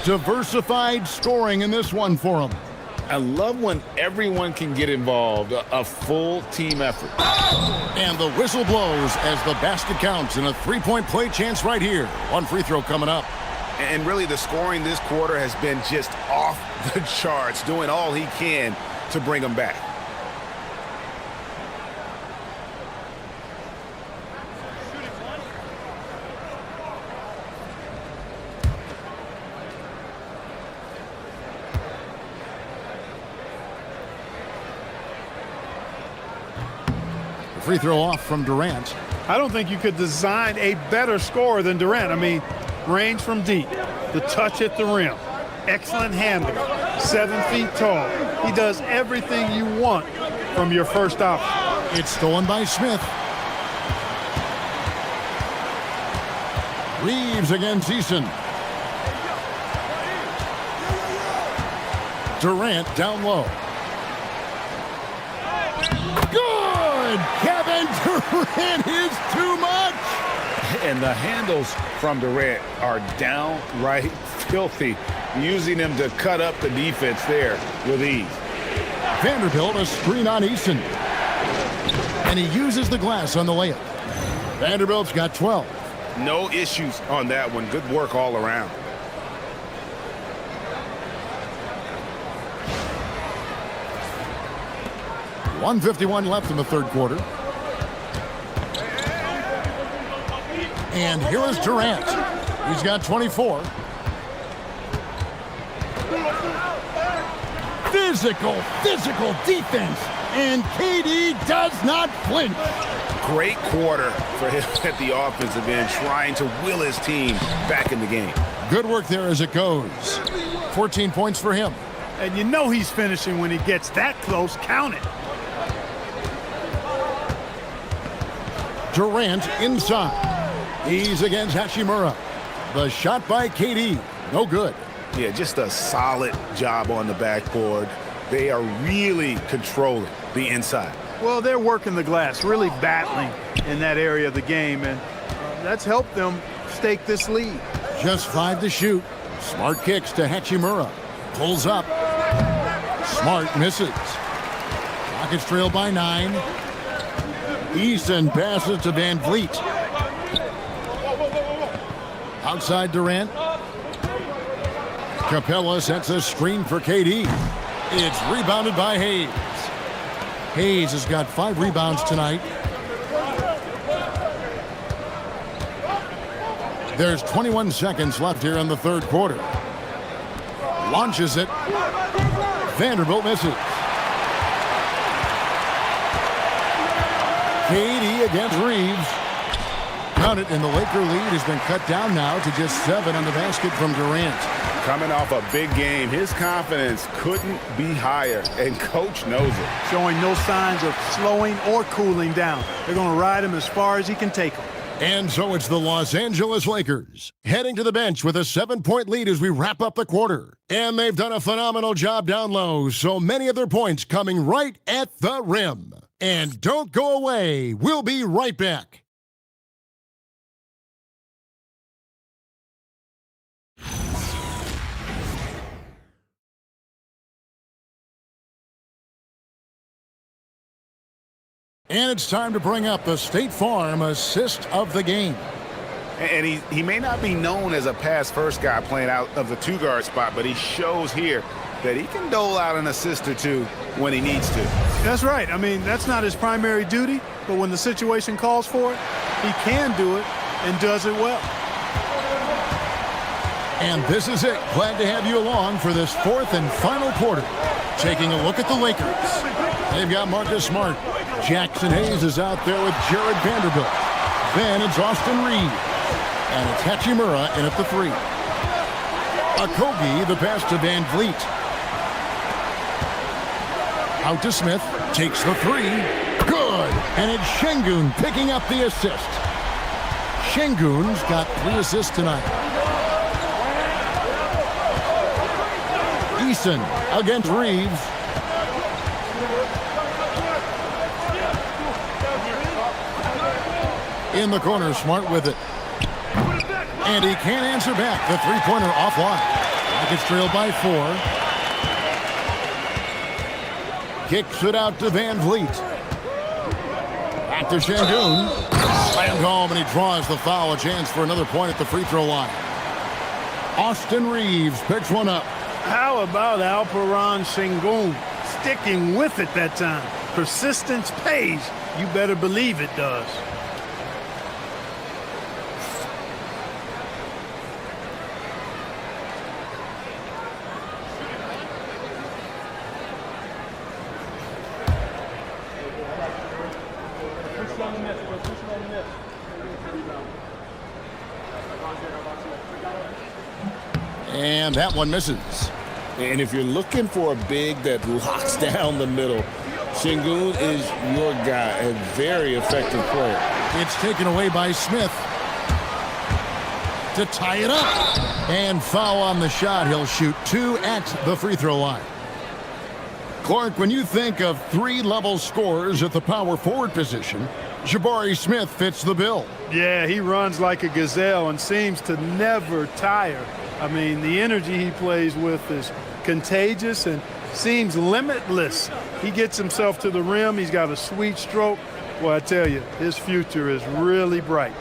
Diversified scoring in this one for him. I love when everyone can get involved, a full team effort. And the whistle blows as the basket counts and a three-point play chance right here. One free throw coming up. And really the scoring this quarter has been just off the charts, doing all he can to bring them back. free throw off from Durant. I don't think you could design a better scorer than Durant. I mean, range from deep, the touch at the rim, excellent handle, 7 feet tall. He does everything you want from your first option. It's stolen by Smith. Reeves against Eason. Durant down low. Good! Kevin Durant is too much! And the handles from Durant are downright filthy, using him to cut up the defense there with ease. Vanderbilt a screen on Eason. And he uses the glass on the layup. Vanderbilt's got 12. No issues on that one. Good work all around. .151 left in the third quarter. And here is Durant. He's got 24. Physical defense. And KD does not flinch. Great quarter for him at the offensive end, trying to will his team back in the game. Good work there as it goes. 14 points for him. And you know he's finishing when he gets that close. Count it. Durant inside. He's against Hachimura. The shot by KD. No good. Yeah, just a solid job on the backboard. They are really controlling the inside. Well, they're working the glass, really battling in that area of the game, and that's helped them stake this lead. Just 5 to shoot. Smart kicks to Hachimura. Pulls up. Smart misses. Rockets trail by 9. Eason passes to Van Vliet. Outside Durant. Capella sets a screen for KD. It's rebounded by Hayes. Hayes has got 5 rebounds tonight. There's 21 seconds left here in the third quarter. Launches it. Vanderbilt misses. KD against Reeves. Count it, and the Laker lead has been cut down now to just 7 on the basket from Durant. Coming off a big game, his confidence couldn't be higher, and coach knows it. Showing no signs of slowing or cooling down. They're going to ride him as far as he can take him. And so it's the Los Angeles Lakers heading to the bench with a 7-point lead as we wrap up the quarter. And they've done a phenomenal job down low, so many of their points coming right at the rim. And don't go away. We'll be right back. And it's time to bring up the State Farm assist of the game. And he may not be known as a pass-first guy playing out of the 2-guard spot, but he shows here that he can dole out an assist or two when he needs to. That's right. I mean, that's not his primary duty, but when the situation calls for it, he can do it and does it well. And this is it. Glad to have you along for this 4th and final quarter. Taking a look at the Lakers. They've got Marcus Smart. Jackson Hayes is out there with Jared Vanderbilt. Then it's Austin Reed. And it's Hachimura in at the 3. Okogie, the pass to Van Vliet. Out to Smith. Takes the 3. Good. And it's Şengün picking up the assist. Şengün's got 3 assists tonight. Eason against Reeves. In the corner, Smart with it. And he can't answer back. The 3-pointer offline. Rockets trail by 4. Kicks it out to Van Vliet. Back to Şengün. Slammed home, and he draws the foul. A chance for another point at the free throw line. Austin Reeves picks one up. How about Alperen Şengün sticking with it that time? Persistence pays. You better believe it does. And that one misses. And if you're looking for a big that locks down the middle, Şengün is your guy, a very effective player. It's taken away by Smith to tie it up. And foul on the shot. He'll shoot 2 at the free throw line. Clark, when you think of 3-level scorers at the power forward position, Jabari Smith fits the bill. Yeah, he runs like a gazelle and seems to never tire. I mean, the energy he plays with is contagious and seems limitless. He gets himself to the rim. He's got a sweet stroke. Well, I tell you, his future is really bright.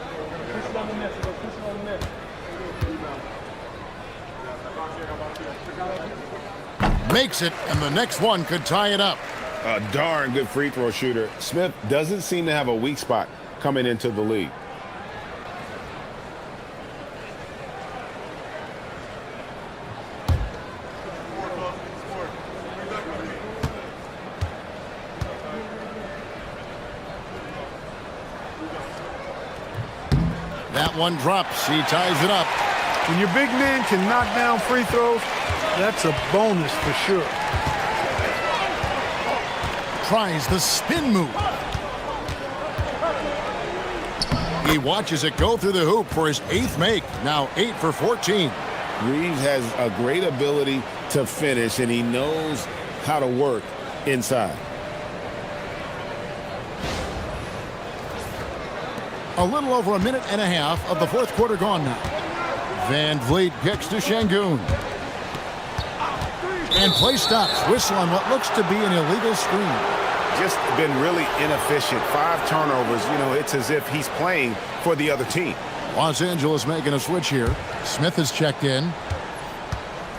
Makes it, and the next one could tie it up. A darn good free throw shooter. Smith doesn't seem to have a weak spot coming into the league. That one drops. He ties it up. When your big man can knock down free throws, that's a bonus for sure. Tries the spin move. He watches it go through the hoop for his 8th make. Now 8 for 14. Reeves has a great ability to finish, and he knows how to work inside. A little over a minute and a half of the 4th quarter gone now. Van Vliet kicks to Şengün. And play stops. Whistle on what looks to be an illegal screen. Just been really inefficient. 5 turnovers. You know, it's as if he's playing for the other team. Los Angeles making a switch here. Smith has checked in.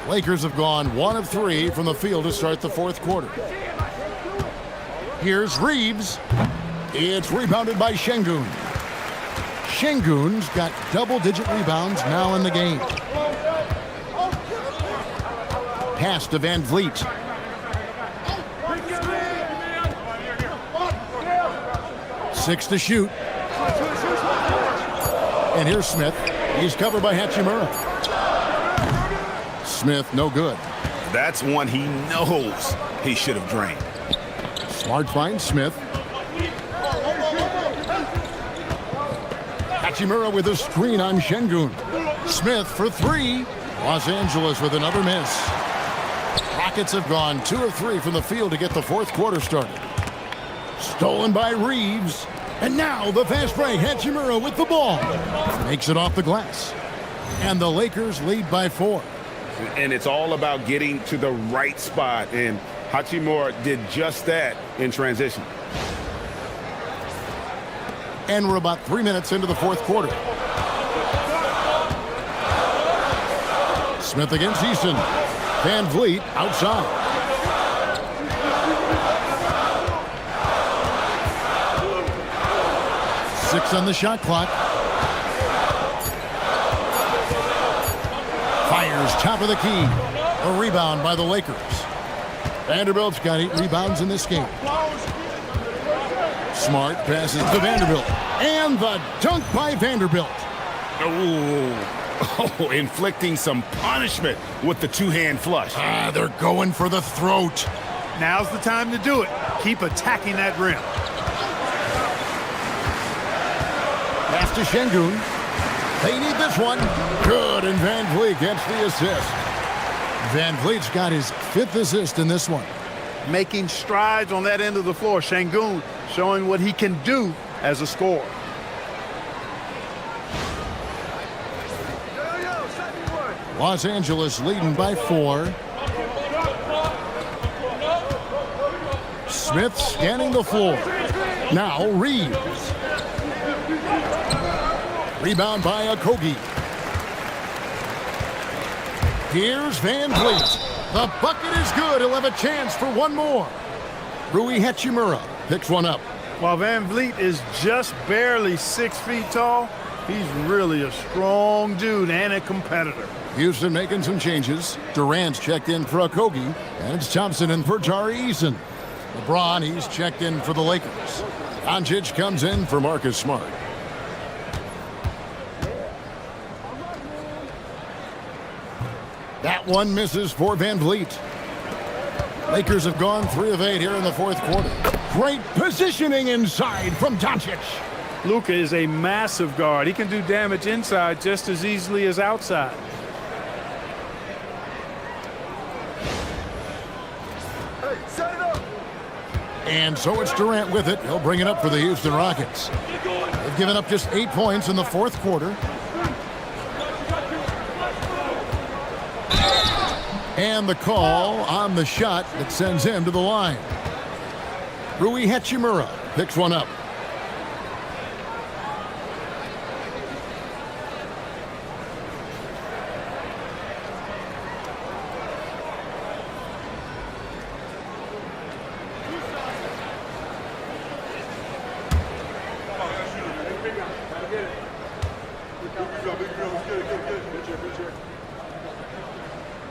Lakers have gone 1 of 3 from the field to start the 4th quarter. Here's Reeves. It's rebounded by Şengün. Şengün's got double-digit rebounds now in the game. Pass to Van Vliet. Six to shoot. And here's Smith. He's covered by Hachimura. Smith, no good. That's one he knows he should have drained. Smart finds Smith. Hachimura with a screen on Şengün. Smith for 3. Los Angeles with another miss. Rockets have gone 2 of 3 from the field to get the 4th quarter started. Stolen by Reeves. And now the fast break. Hachimura with the ball. Makes it off the glass. And the Lakers lead by 4. And it's all about getting to the right spot. And Hachimura did just that in transition. And we're about 3 minutes into the 4th quarter. Smith against Easton. Van Vliet outside. Six on the shot clock. Fires top of the key. A rebound by the Lakers. Vanderbilt's got 8 rebounds in this game. Smart passes to Vanderbilt. And the dunk by Vanderbilt. Oh, inflicting some punishment with the 2-hand flush. They're going for the throat. Now's the time to do it. Keep attacking that rim. Pass to Şengün. They need this one. Good, and Van Vliet gets the assist. Van Vliet's got his 5th assist in this one. Making strides on that end of the floor. Şengün showing what he can do as a scorer. Los Angeles leading by 4. Smith scanning the floor. Now Reeves. Rebound by Okogie. Here's Van Vliet. The bucket is good. He'll have a chance for one more. Rui Hachimura picks one up. While Van Vliet is just barely 6 feet tall, he's really a strong dude and a competitor. Houston making some changes. Durant checked in for Okogie, and it's Thompson in for Tari Eason. LeBron, he's checked in for the Lakers. Doncic comes in for Marcus Smart. That one misses for Van Vliet. Lakers have gone 3 of 8 here in the fourth quarter. Great positioning inside from Doncic. Luka is a massive guard. He can do damage inside just as easily as outside. And so it's Durant with it. He'll bring it up for the Houston Rockets. They've given up just 8 points in the fourth quarter. And the call on the shot that sends him to the line. Rui Hachimura picks one up.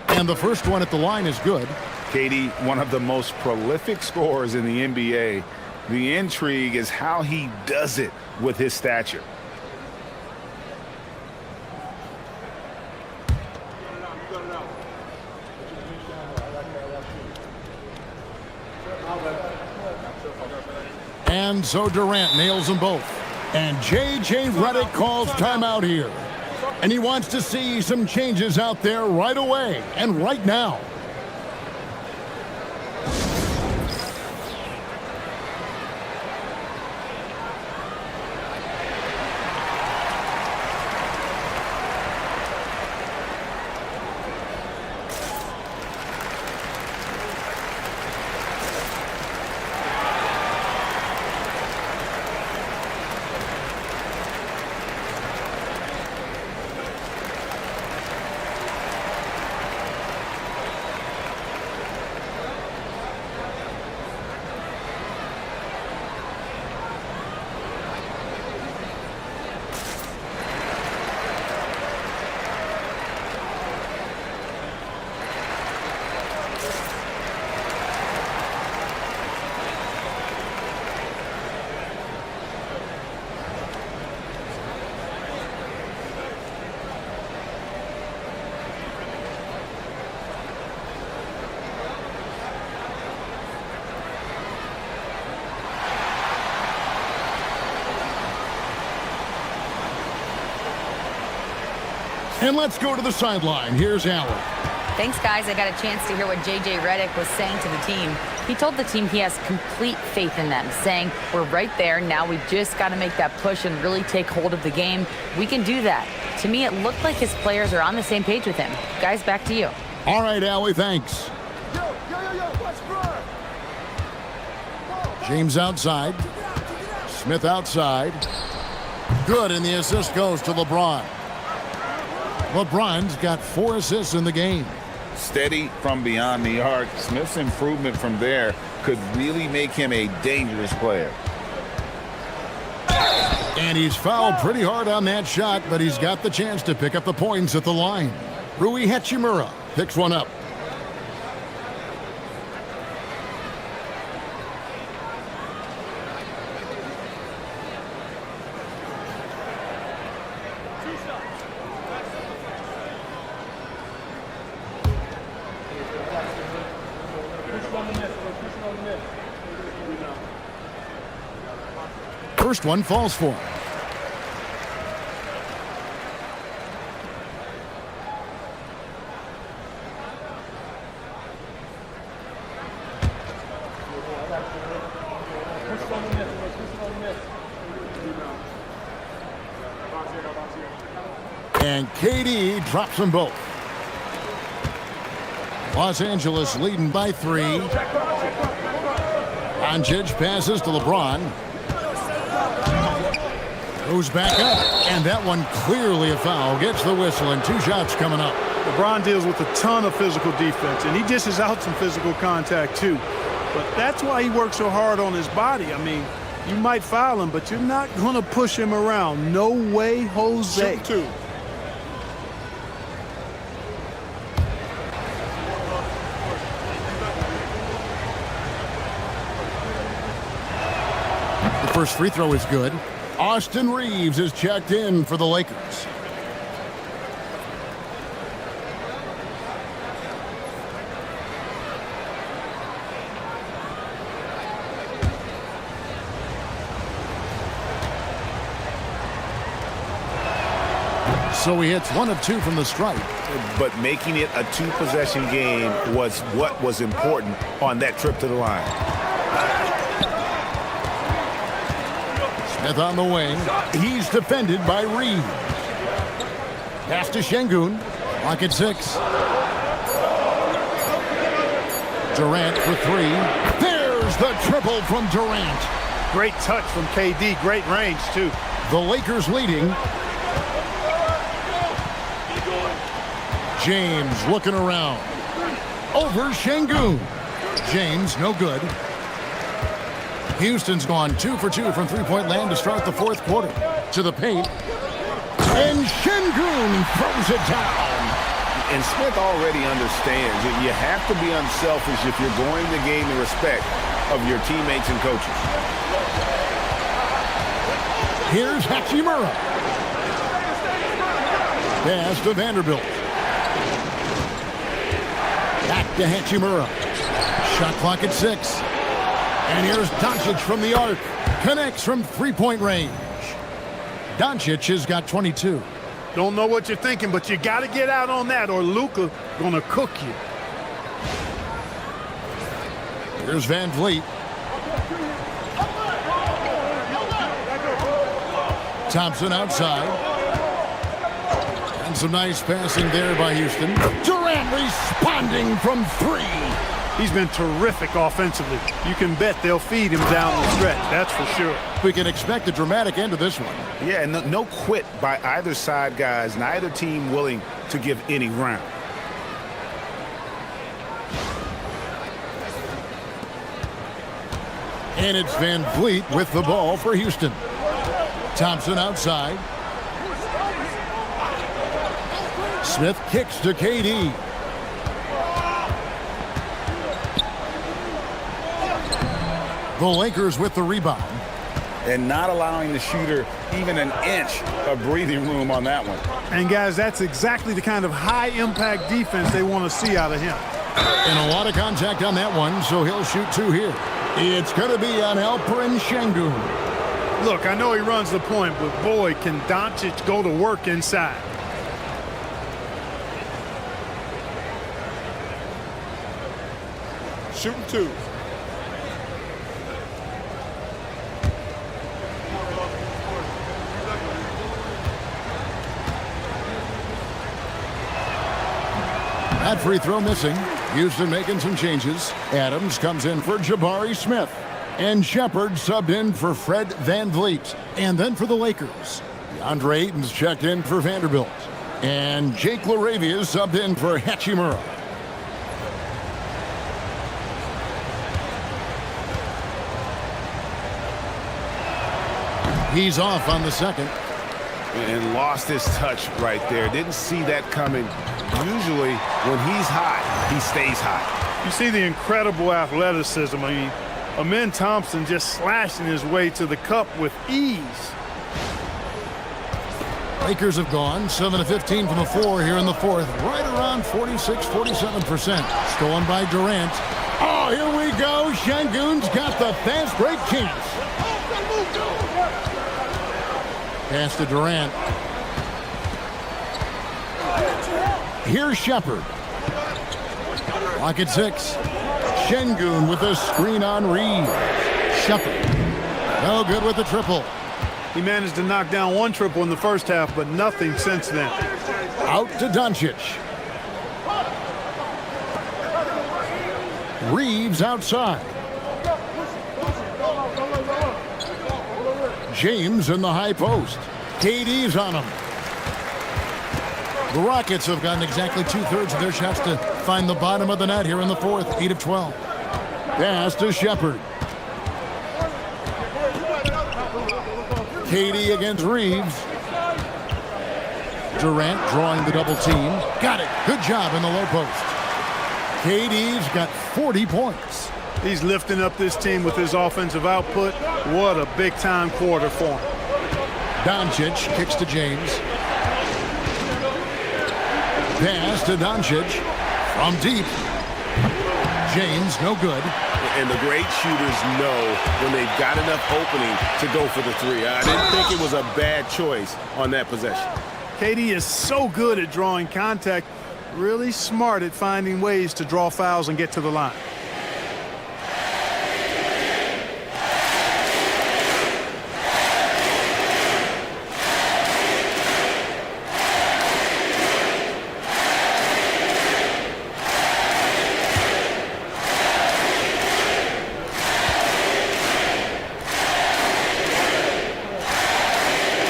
And the first one at the line is good. KD, one of the most prolific scorers in the NBA. The intrigue is how he does it with his stature. And so Durant nails them both. And J.J. Redick calls timeout here. And he wants to see some changes out there right away and right now. And let's go to the sideline. Here's Allen. Thanks, guys. I got a chance to hear what J.J. Redick was saying to the team. He told the team he has complete faith in them, saying, we're right there. Now we just got to make that push and really take hold of the game. We can do that. To me, it looked like his players are on the same page with him. Guys, back to you. All right, Allie, thanks. James outside. Smith outside. Good, and the assist goes to LeBron. LeBron's got 4 assists in the game. Steady from beyond the arc. Smith's improvement from there could really make him a dangerous player. And he's fouled pretty hard on that shot, but he's got the chance to pick up the points at the line. Rui Hachimura picks one up. First one falls for him. And KD drops them both. Los Angeles leading by 3. Doncic passes to LeBron. Goes back up, and that one clearly a foul. Gets the whistle, and 2 shots coming up. LeBron deals with a ton of physical defense, and he dishes out some physical contact too. But that's why he works so hard on his body. I mean, you might foul him, but you're not going to push him around. No way, Jose. Shoot 2. The first free throw is good. Austin Reeves is checked in for the Lakers. So he hits 1 of 2 from the stripe. But making it a 2-possession game was what was important on that trip to the line. Smith on the wing. He's defended by Reed. Pass to Şengün. Clock at 6. Durant for 3. There's the triple from Durant. Great touch from KD. Great range, too. The Lakers leading. James looking around. Over Şengün. James, no good. Houston's gone 2 for 2 from three-point land to start the fourth quarter. To the paint. And Şengün throws it down. And Smith already understands that you have to be unselfish if you're going to gain the respect of your teammates and coaches. Here's Hachimura. Pass to Vanderbilt. Back to Hachimura. Shot clock at 6. And here's Doncic from the arc. Connects from three-point range. Doncic has got 22. Don't know what you're thinking, but you got to get out on that or Luka going to cook you. Here's Van Vliet. Thompson outside. And some nice passing there by Houston. Durant responding from 3. He's been terrific offensively. You can bet they'll feed him down the stretch. That's for sure. We can expect a dramatic end to this one. Yeah, and no quit by either side, guys. Neither team willing to give any ground. And it's Van Vliet with the ball for Houston. Thompson outside. Smith kicks to KD. The Lakers with the rebound. And not allowing the shooter even an inch of breathing room on that one. And, guys, that's exactly the kind of high-impact defense they want to see out of him. And a lot of contact on that one, so he'll shoot 2 here. It's going to be on Alperen Şengün. Look, I know he runs the point, but, boy, can Doncic go to work inside. Shooting 2. That free throw missing. Houston making some changes. Adams comes in for Jabari Smith. And Shepard subbed in for Fred VanVleet. And then for the Lakers, DeAndre Ayton's checked in for Vanderbilt. And Jake LaRavia subbed in for Hachimura. He's off on the second. And lost his touch right there. Didn't see that coming. Usually, when he's hot, he stays hot. You see the incredible athleticism. I mean, Amen Thompson just slashing his way to the cup with ease. Lakers have gone 7 of 15 from the floor here in the fourth. Right around 46-47%. Stolen by Durant. Oh, here we go. Şengün's got the fast break chance. Pass to Durant. Here's Shepard. Clock at 6. Şengün with a screen on Reed. Shepard. No good with the triple. He managed to knock down 1 triple in the first half, but nothing since then. Out to Doncic. Reeves outside. James in the high post. KD's on him. The Rockets have gotten exactly 2/3 of their shots to find the bottom of the net here in the fourth. 8 of 12. Pass to Shepard. KD against Reeves. Durant drawing the double team. Got it. Good job in the low post. KD's got 40 points. He's lifting up this team with his offensive output. What a big-time quarter for him. Doncic kicks to James. Pass to Doncic from deep. James, no good. And the great shooters know when they've got enough opening to go for the 3. I didn't think it was a bad choice on that possession. KD is so good at drawing contact, really smart at finding ways to draw fouls and get to the line.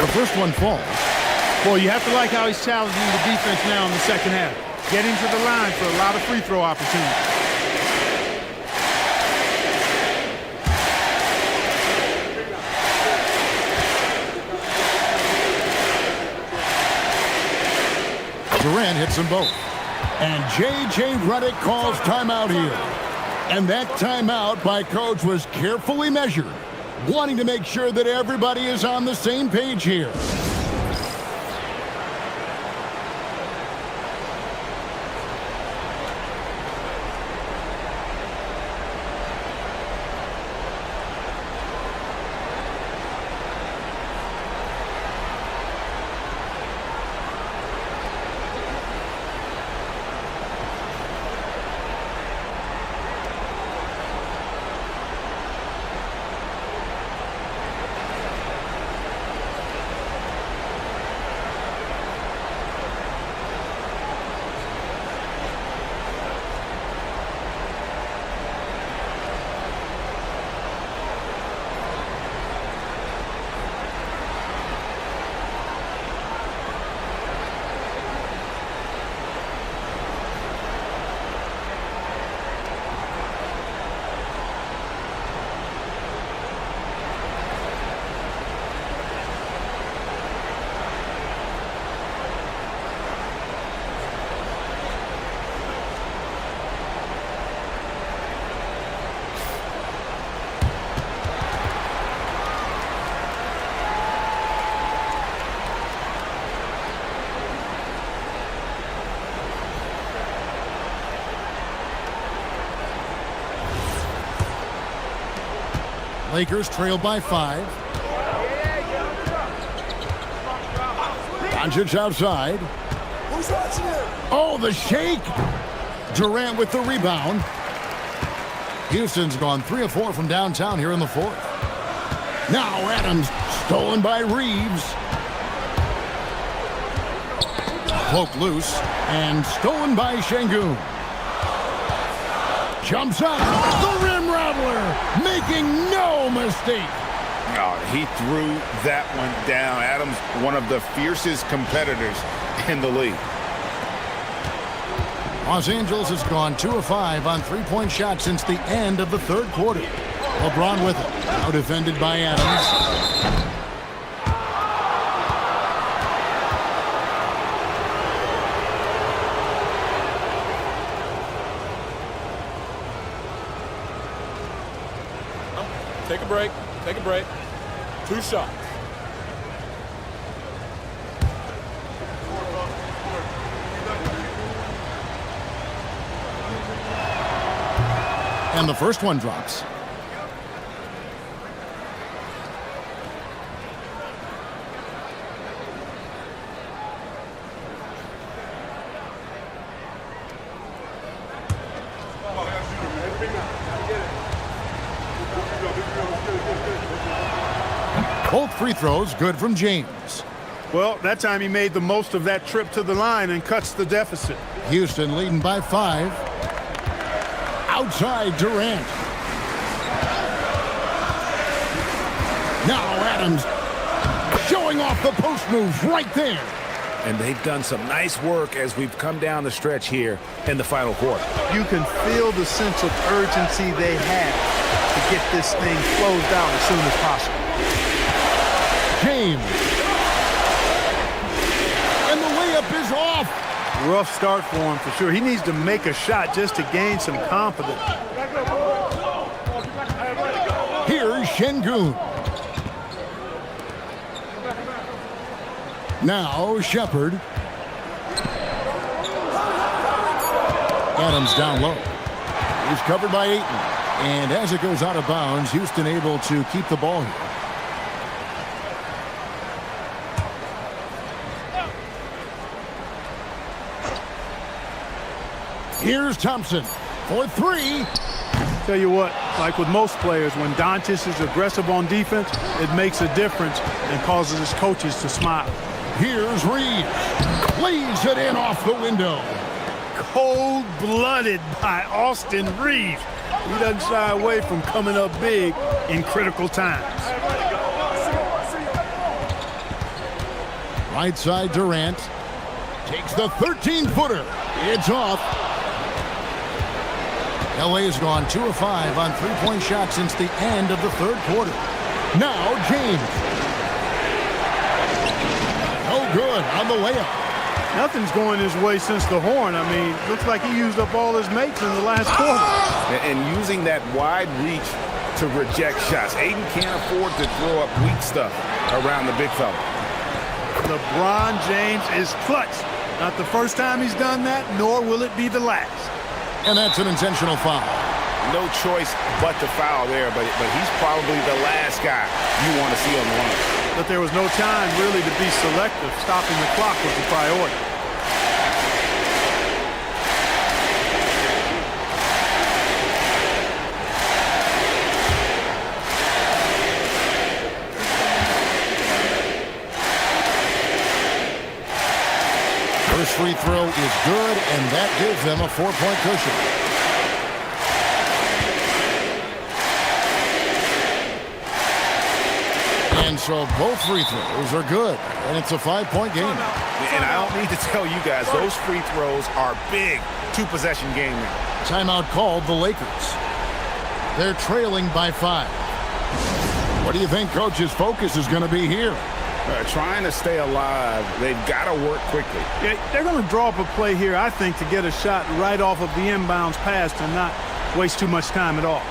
The first one falls. Boy, you have to like how he's challenging the defense now in the second half. Getting to the line for a lot of free throw opportunities. Durant hits them both. And J.J. Redick calls timeout here. And that timeout by coach was carefully measured, wanting to make sure that everybody is on the same page here. Lakers trail by 5. Doncic outside. Oh, the shake. Durant with the rebound. Houston's gone 3 of 4 from downtown here in the fourth. Now Adams stolen by Reeves. Poked loose and stolen by Şengün. Jumps up, the rim rattler, making no mistake. Oh, he threw that one down. Adams, one of the fiercest competitors in the league. Los Angeles has gone 2 of 5 on three-point shots since the end of the third quarter. LeBron with it, now defended by Adams. Take a break. Take a break. 2 shots. And the first one drops. Both free throws good from James. Well, that time he made the most of that trip to the line and cuts the deficit. Houston leading by 5. Outside Durant. Now Adams showing off the post move right there. And they've done some nice work as we've come down the stretch here in the final quarter. You can feel the sense of urgency they have to get this thing closed out as soon as possible. James. And the layup is off. Rough start for him for sure. He needs to make a shot just to gain some confidence. Here's Şengün. Now Shepherd. Adams down low. He's covered by Ayton. And as it goes out of bounds, Houston able to keep the ball here. Here's Thompson for three. Tell you what, like with most players, when Doncic is aggressive on defense, it makes a difference and causes his coaches to smile. Here's Reeves. Lays it in off the window. Cold-blooded by Austin Reeves. He doesn't shy away from coming up big in critical times. Right side Durant. Takes the 13-footer. It's off. LA has gone 2 of 5 on three-point shots since the end of the third quarter. Now James. No good on the layup. Nothing's going his way since the horn. I mean, looks like he used up all his mates in the last quarter. And using that wide reach to reject shots. Aiden can't afford to throw up weak stuff around the big fella. LeBron James is clutch. Not the first time he's done that, nor will it be the last. And that's an intentional foul. No choice but to foul there, but he's probably the last guy you want to see on the line. But there was no time really to be selective. Stopping the clock was the priority. First free throw is good, and that gives them a 4-point cushion. And so both free throws are good, and it's a 5-point game. And I don't need to tell you guys, those free throws are big. 2-possession game now. Timeout called the Lakers. They're trailing by 5. What do you think Coach's focus is going to be here? Trying to stay alive. They've got to work quickly. Yeah, they're going to draw up a play here, I think, to get a shot right off of the inbounds pass and not waste too much time at all.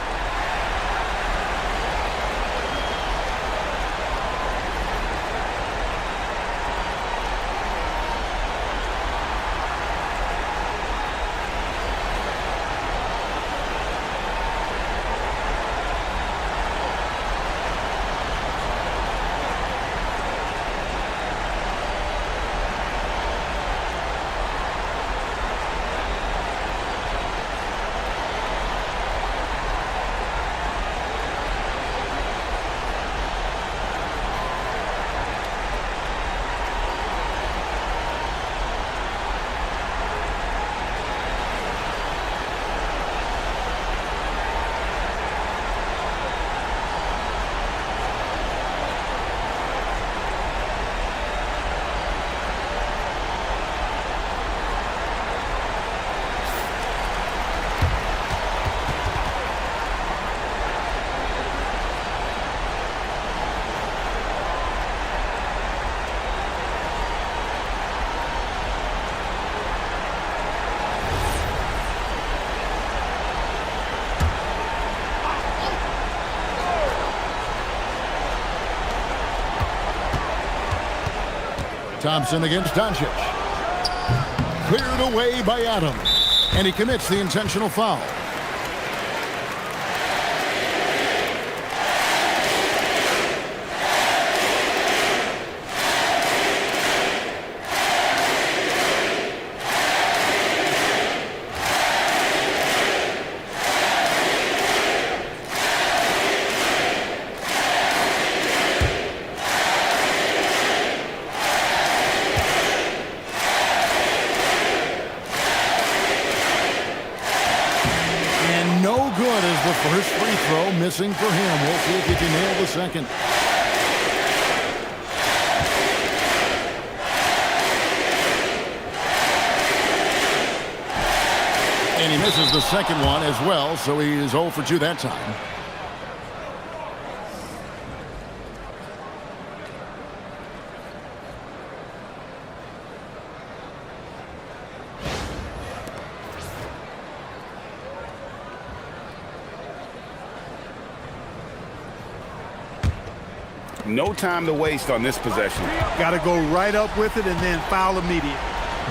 Thompson against Doncic. Cleared away by Adams. And he commits the intentional foul. The first free throw missing for him. We'll see if he can nail the second. And he misses the second one as well, so he is 0 for 2 that time. No time to waste on this possession. Got to go right up with it and then foul immediate.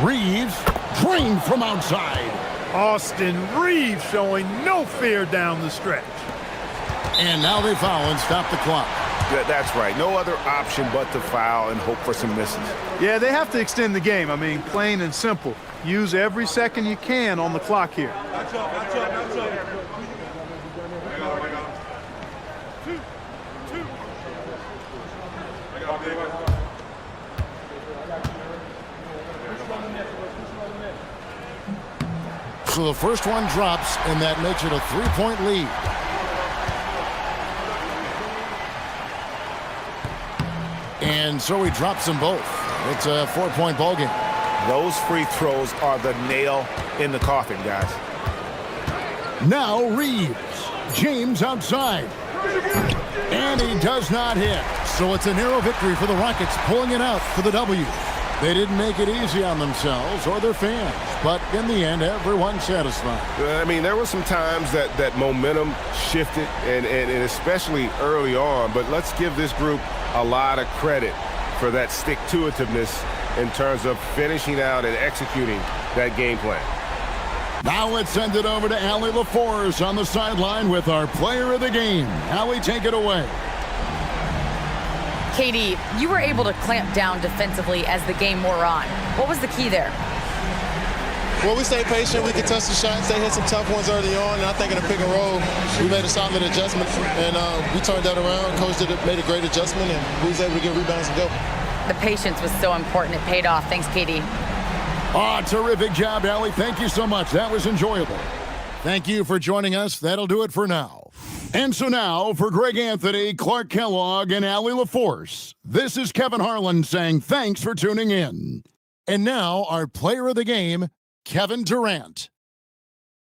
Reeves drained from outside. Austin Reeves showing no fear down the stretch. And now they foul and stop the clock. That's right. No other option but to foul and hope for some misses. Yeah, they have to extend the game. I mean, plain and simple. Use every second you can on the clock here. So the first one drops, and that makes it a 3-point lead. And so he drops them both. It's a 4-point ball game. Those free throws are the nail in the coffin, guys. Now Reeves. James outside. And he does not hit. So it's a narrow victory for the Rockets, pulling it out for the W. They didn't make it easy on themselves or their fans, but in the end, everyone's satisfied. I mean, there were some times that momentum shifted, and especially early on, but let's give this group a lot of credit for that stick-to-itiveness in terms of finishing out and executing that game plan. Now let's send it over to Allie LaForce on the sideline with our player of the game. Allie, take it away. Katie, you were able to clamp down defensively as the game wore on. What was the key there? Well, we stayed patient. We contested shots. They hit some tough ones early on, and I think in a pick and roll, we made a solid adjustment, and we turned that around. Coach made a great adjustment, and we was able to get rebounds and go. The patience was so important. It paid off. Thanks, Katie. Oh, terrific job, Allie. Thank you so much. That was enjoyable. Thank you for joining us. That'll do it for now. And so now, for Greg Anthony, Clark Kellogg, and Allie LaForce, this is Kevin Harlan saying thanks for tuning in. And now, our player of the game, Kevin Durant.